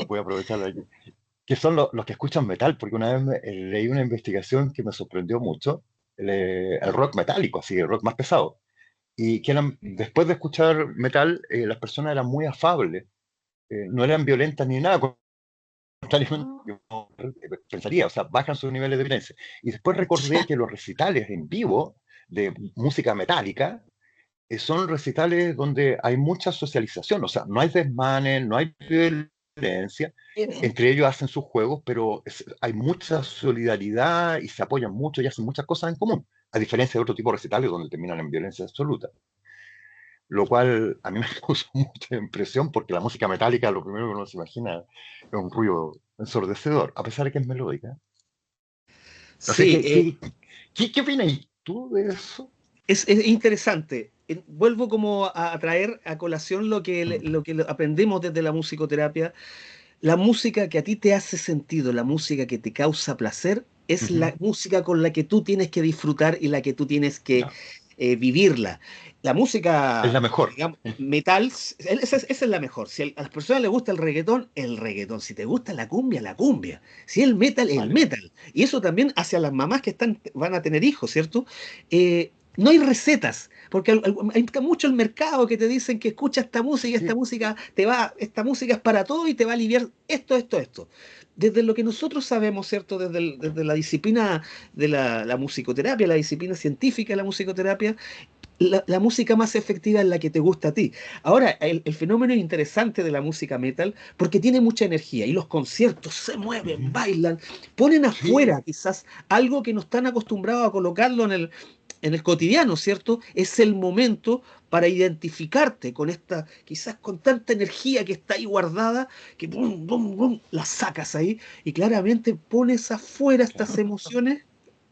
voy a aprovecharlo aquí. que son los que escuchan metal, porque una vez leí una investigación que me sorprendió mucho, el rock metálico, así, el rock más pesado, y que después de escuchar metal, las personas eran muy afables, no eran violentas ni nada, contrariamente, yo pensaría, o sea, bajan sus niveles de violencia. Y después recordé que los recitales en vivo de música metálica son recitales donde hay mucha socialización, o sea, no hay desmanes, no hay violencia, Miren, entre ellos hacen sus juegos, pero hay mucha solidaridad y se apoyan mucho y hacen muchas cosas en común, a diferencia de otro tipo de recitales donde terminan en violencia absoluta. Lo cual a mí me causó mucha impresión porque la música metálica, lo primero que uno se imagina es un ruido ensordecedor, a pesar de que es melódica. No sé, Sí, ¿qué opinas tú de eso? es interesante. Vuelvo como a traer a colación lo que aprendemos desde la musicoterapia. La música que a ti te hace sentido, la música que te causa placer, es Ujú. la música con la que tú tienes que disfrutar y la que tú tienes que Ya. vivirla. La Es música, la mejor. digamos, metal, esa es la mejor. Si a las personas les gusta el reggaetón. Si te gusta la cumbia, la cumbia. Si el metal, el Vale. metal. Y eso también hacia las mamás que van a tener hijos, ¿cierto? No hay recetas, porque hay mucho el mercado que te dicen que escucha esta Sí, música esta música es para todo y te va a aliviar esto. Desde lo que nosotros sabemos, ¿cierto? Desde la disciplina de la musicoterapia, la disciplina científica de la musicoterapia, la música más efectiva es la que te gusta a ti. Ahora, el fenómeno interesante de la música metal, porque tiene mucha energía y los conciertos se mueven, ujú, bailan, ponen sí, afuera quizás algo que no están acostumbrados a colocarlo en el cotidiano, ¿cierto? Es el momento para identificarte con esta, quizás con tanta energía que está ahí guardada, que bum, bum, bum, la sacas ahí y claramente pones afuera estas claro. emociones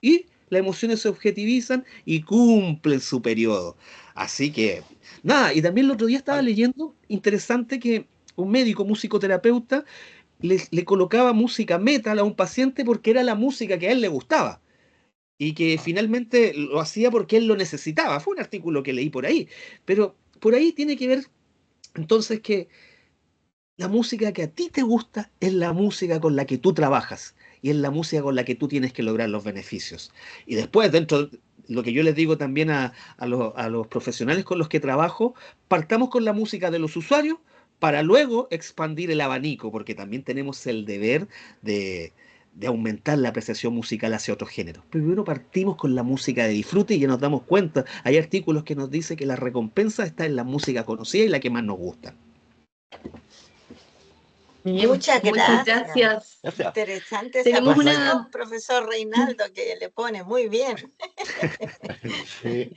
y las emociones se objetivizan y cumplen su periodo. Así que, nada, y también el otro día estaba Vale. leyendo, interesante que un médico musicoterapeuta le colocaba música metal a un paciente porque era la música que a él le gustaba y que Ah, finalmente lo hacía porque él lo necesitaba. Fue un artículo que leí por ahí, pero por ahí tiene que ver entonces que la música que a ti te gusta es la música con la que tú trabajas y es la música con la que tú tienes que lograr los beneficios. Y después, dentro de lo que yo les digo también a los profesionales con los que trabajo, partamos con la música de los usuarios para luego expandir el abanico, porque también tenemos el deber de aumentar la apreciación musical hacia otros géneros. Primero partimos con la música de disfrute y ya nos damos cuenta. Hay artículos que nos dicen que la recompensa está en la música conocida y la que más nos gusta. Bien, muchas muchas gracias. gracias. ya sea. Interesante esa Tenemos Entonces, una, posición, profesor Reinaldo, que le pone muy bien. sí,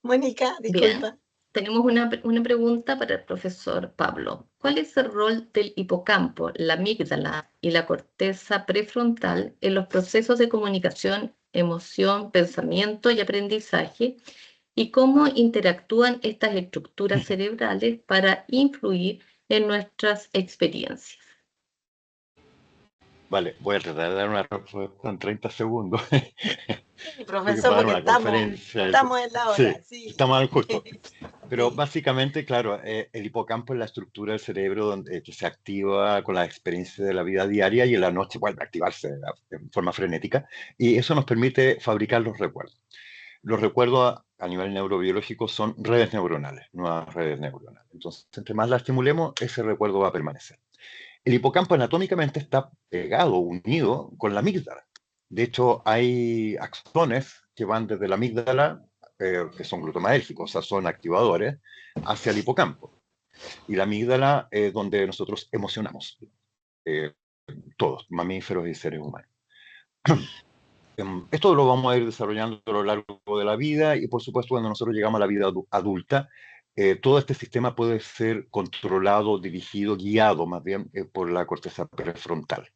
Mónica, bien, disculpa. tenemos una pregunta para el profesor Pablo. ¿Cuál es el rol del hipocampo, la amígdala y la corteza prefrontal en los procesos de comunicación, emoción, pensamiento y aprendizaje? ¿Y cómo interactúan estas estructuras cerebrales para influir en nuestras experiencias? vale, voy a tratar de dar una respuesta en 30 segundos, Sí, porque profesor, para dar porque una conferencia. estamos en la Sí, hora, sí. estamos al justo. Pero Sí. básicamente, claro, el hipocampo es la estructura del cerebro donde, que se activa con las experiencias de la vida diaria y en la noche vuelve a activarse en forma frenética. Y eso nos permite fabricar los recuerdos. Los recuerdos a nivel neurobiológico son redes neuronales, nuevas redes neuronales. Entonces, entre más la estimulemos, ese recuerdo va a permanecer. El hipocampo anatómicamente está pegado, unido con la amígdala. De hecho, hay axones que van desde la amígdala, que son glutamadérgicos, o sea, son activadores, hacia el hipocampo. Y la amígdala es donde nosotros emocionamos, eh, todos, mamíferos y seres humanos. Esto lo vamos a ir desarrollando a lo largo de la vida y por supuesto cuando nosotros llegamos a la vida adulta, todo este sistema puede ser controlado, dirigido, guiado más bien por la corteza prefrontal.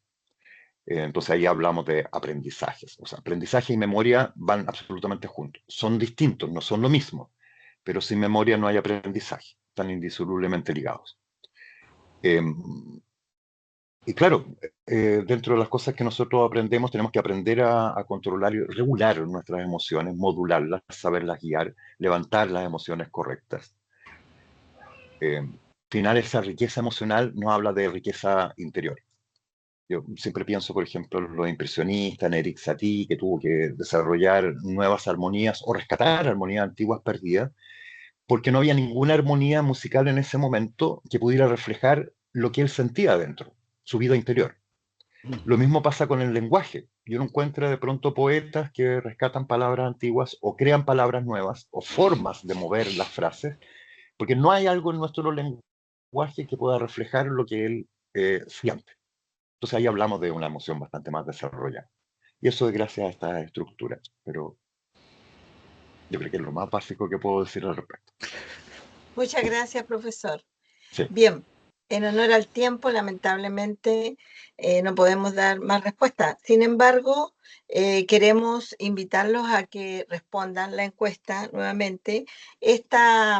Entonces ahí hablamos de aprendizajes. O sea, aprendizaje y memoria van absolutamente juntos. Son distintos, no son lo mismo, pero sin memoria no hay aprendizaje. Están indisolublemente ligados. Eh, y claro, dentro de las cosas que nosotros aprendemos, tenemos que aprender a controlar y regular nuestras emociones, modularlas, saberlas guiar, levantar las emociones correctas. Al final, esa riqueza emocional nos habla de riqueza interior. Yo siempre pienso, por ejemplo, en los impresionistas, en Eric Satie, que tuvo que desarrollar nuevas armonías o rescatar armonías antiguas perdidas, porque no había ninguna armonía musical en ese momento que pudiera reflejar lo que él sentía adentro, su vida interior. Lo mismo pasa con el lenguaje. Yo no encuentro de pronto poetas que rescatan palabras antiguas o crean palabras nuevas o formas de mover las frases, porque no hay algo en nuestro lenguaje que pueda reflejar lo que él siente. Entonces ahí hablamos de una emoción bastante más desarrollada. Y eso es gracias a esta estructura. Pero yo creo que es lo más básico que puedo decir al respecto. Muchas gracias, profesor. Sí. Bien, en honor al tiempo, lamentablemente no podemos dar más respuestas. Sin embargo, queremos invitarlos a que respondan la encuesta nuevamente. Esta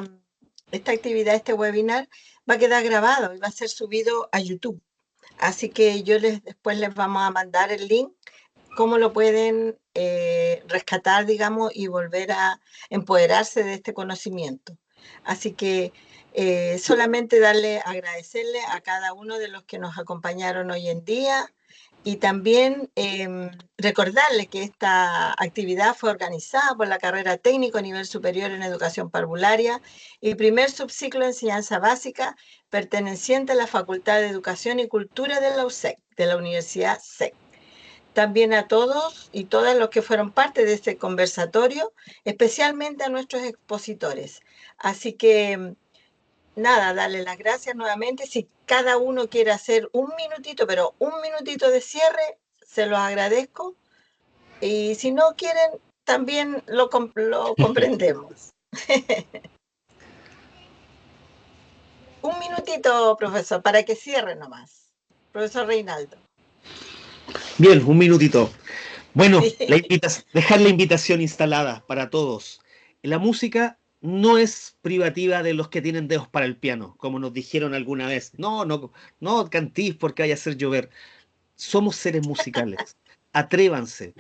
actividad, este webinar, va a quedar grabado y va a ser subido a YouTube. Así que después les vamos a mandar el link, cómo lo pueden rescatar, digamos, y volver a empoderarse de este conocimiento. Así que solamente agradecerle a cada uno de los que nos acompañaron hoy en día y también recordarle que esta actividad fue organizada por la carrera técnico a nivel superior en educación parvularia y primer subciclo de enseñanza básica perteneciente a la Facultad de Educación y Cultura de la USEC, de la Universidad SEC. También a todos y todas los que fueron parte de este conversatorio, especialmente a nuestros expositores. Así que nada, darle las gracias nuevamente. Si cada uno quiere hacer un minutito, pero un minutito de cierre, se los agradezco. Y si no quieren, también lo comprendemos. Un minutito, profesor, para que cierre nomás. Profesor Reinaldo. Bien, un minutito. Bueno, Sí. dejar la invitación instalada para todos. La música no es privativa de los que tienen dedos para el piano, como nos dijeron alguna vez. No cantís porque vaya a hacer llover. Somos seres musicales. Atrévanse.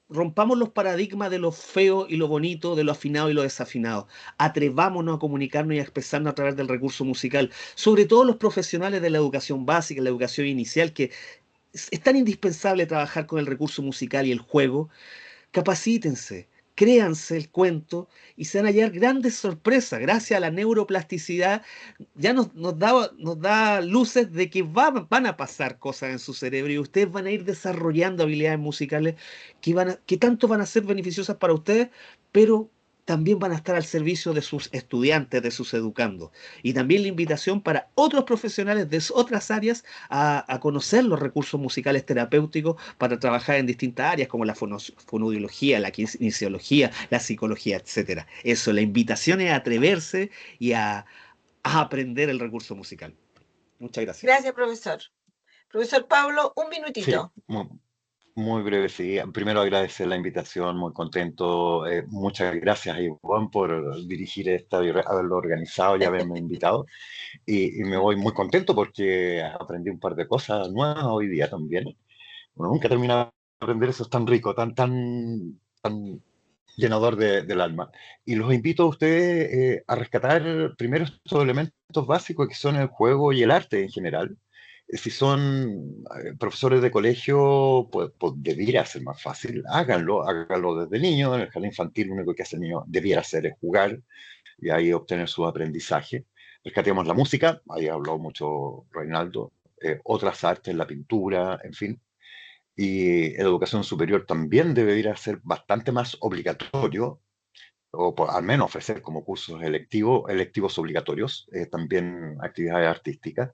Rompamos los paradigmas de lo feo y lo bonito, de lo afinado y lo desafinado. Atrevámonos a comunicarnos y a expresarnos a través del recurso musical. Sobre todo los profesionales de la educación básica, la educación inicial, que es tan indispensable trabajar con el recurso musical y el juego. Capacítense, créanse el cuento y se van a hallar grandes sorpresas. Gracias a la neuroplasticidad ya nos da luces de que van a pasar cosas en su cerebro y ustedes van a ir desarrollando habilidades musicales que tanto van a ser beneficiosas para ustedes, pero también van a estar al servicio de sus estudiantes, de sus educandos. Y también la invitación para otros profesionales de otras áreas a conocer los recursos musicales terapéuticos para trabajar en distintas áreas como la fonoaudiología, la kinesiología, la psicología, etcétera. Eso, la invitación es a atreverse y a aprender el recurso musical. Muchas gracias. Gracias, profesor. Profesor Pablo, un minutito. Sí, muy breve, sí. Primero agradecer la invitación, muy contento. Muchas gracias a Ivonne por dirigir esta y haberlo organizado y haberme invitado. Y me voy muy contento porque aprendí un par de cosas nuevas hoy día también. Uno nunca termina de aprender, eso es tan rico, tan llenador del alma. Y los invito a ustedes a rescatar primero estos elementos básicos que son el juego y el arte en general. Si son profesores de colegio, pues debiera ser más fácil. Háganlo desde niño. En el jardín infantil lo único que hace el niño debiera hacer es jugar y ahí obtener su aprendizaje. Rescatemos la música, ahí habló mucho Reinaldo, otras artes, la pintura, en fin. Y educación superior también debería ser bastante más obligatorio, o al menos ofrecer como cursos electivos obligatorios, también actividades artísticas.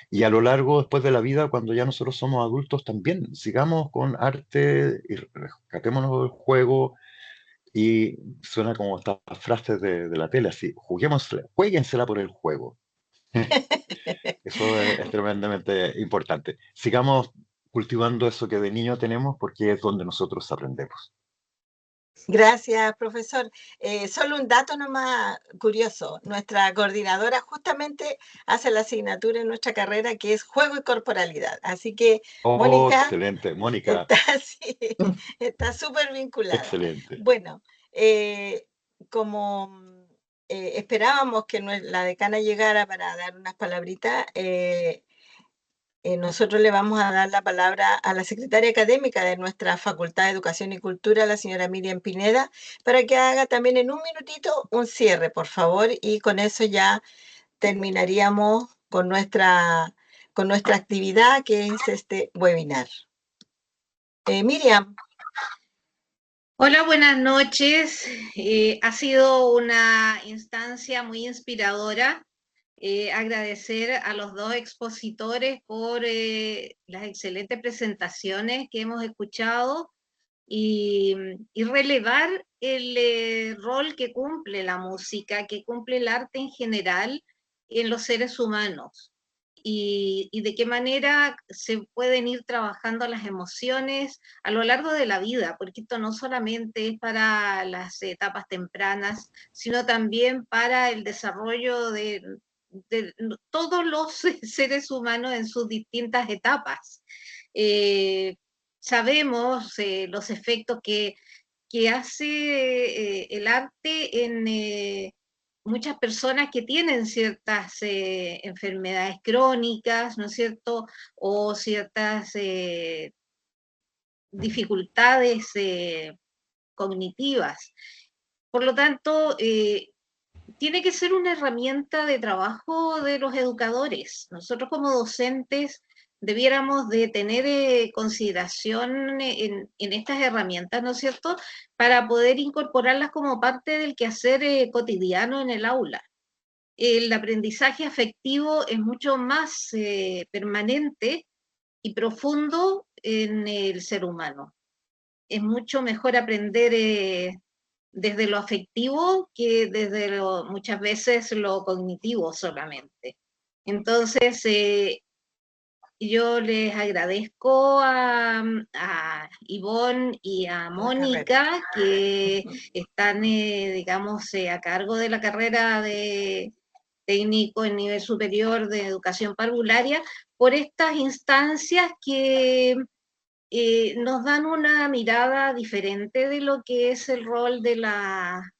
Y a lo largo, después de la vida, cuando ya nosotros somos adultos, también sigamos con arte y rescatémonos del juego. Y suena como estas frases de la tele, así, jueguensela por el juego. Eso es tremendamente importante. Sigamos cultivando eso que de niño tenemos porque es donde nosotros aprendemos. Gracias, profesor. Solo un dato nomás curioso. Nuestra coordinadora justamente hace la asignatura en nuestra carrera que es juego y corporalidad. Así que, Oh, Mónica, excelente. Mónica, está súper vinculada. excelente. Bueno, como esperábamos que la decana llegara para dar unas palabritas, nosotros le vamos a dar la palabra a la secretaria académica de nuestra Facultad de Educación y Cultura, la señora Miriam Pineda, para que haga también en un minutito un cierre, por favor, y con eso ya terminaríamos con nuestra actividad, que es este webinar. Miriam. Hola, buenas noches. Ha sido una instancia muy inspiradora. Agradecer a los dos expositores por las excelentes presentaciones que hemos escuchado y relevar el rol que cumple la música, que cumple el arte en general en los seres humanos. Y de qué manera se pueden ir trabajando las emociones a lo largo de la vida, porque esto no solamente es para las etapas tempranas, sino también para el desarrollo de todos los seres humanos en sus distintas etapas. Sabemos los efectos que hace el arte en muchas personas que tienen ciertas enfermedades crónicas, ¿no es cierto?, o ciertas dificultades cognitivas. Por lo tanto, tiene que ser una herramienta de trabajo de los educadores. Nosotros como docentes debiéramos de tener consideración en estas herramientas, ¿no es cierto?, para poder incorporarlas como parte del quehacer cotidiano en el aula. El aprendizaje afectivo es mucho más permanente y profundo en el ser humano. Es mucho mejor aprender desde lo afectivo que desde muchas veces lo cognitivo solamente. Entonces, yo les agradezco a Ivonne y a Mónica, que están, digamos, a cargo de la carrera de técnico en nivel superior de educación parvularia, por estas instancias que nos dan una mirada diferente de lo que es el rol de la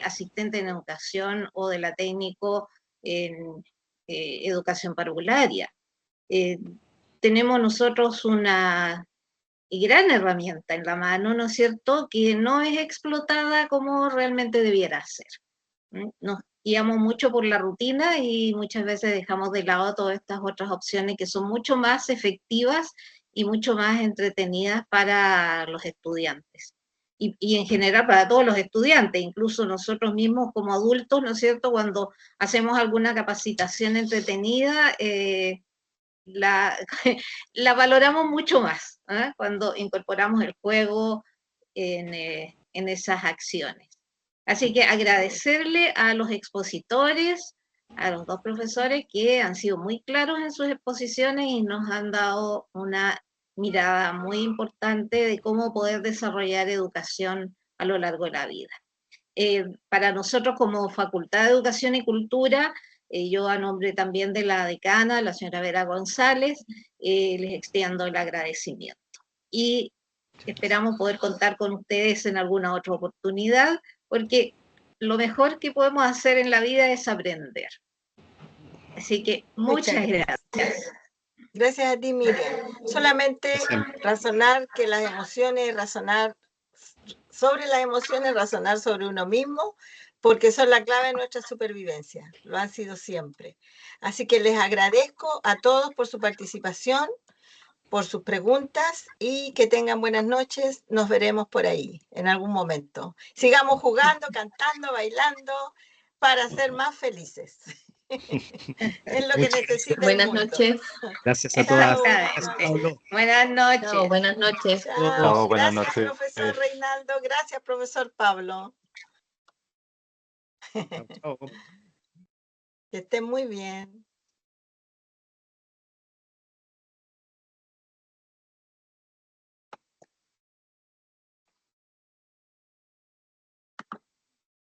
asistente en educación o de la técnico en educación parvularia. Tenemos nosotros una gran herramienta en la mano, ¿no es cierto?, que no es explotada como realmente debiera ser. Nos guiamos mucho por la rutina y muchas veces dejamos de lado todas estas otras opciones que son mucho más efectivas y mucho más entretenidas para los estudiantes. Y en general para todos los estudiantes, incluso nosotros mismos como adultos, ¿no es cierto?, cuando hacemos alguna capacitación entretenida, la valoramos mucho más, ¿eh?, cuando incorporamos el juego en esas acciones. Así que agradecerle a los expositores, a los dos profesores que han sido muy claros en sus exposiciones y nos han dado una mirada muy importante de cómo poder desarrollar educación a lo largo de la vida. Para nosotros como Facultad de Educación y Cultura, yo a nombre también de la decana, la señora Vera González, les extiendo el agradecimiento. Y esperamos poder contar con ustedes en alguna otra oportunidad, porque lo mejor que podemos hacer en la vida es aprender. Así que muchas gracias. Gracias a ti, Miriam. Solamente razonar que las emociones, razonar sobre las emociones, razonar sobre uno mismo, porque son la clave de nuestra supervivencia. Lo han sido siempre. Así que les agradezco a todos por su participación, por sus preguntas y que tengan buenas noches. Nos veremos por ahí en algún momento. Sigamos jugando, cantando, bailando para ser más felices. Es lo que necesita Buenas el mundo. noches. Gracias a todas. Gracias, Pablo. Buenas noches. Chao, buenas noches. Chao. Buenas Gracias, noches. profesor Reinaldo. Gracias, profesor Pablo. Chao. Que estén muy bien.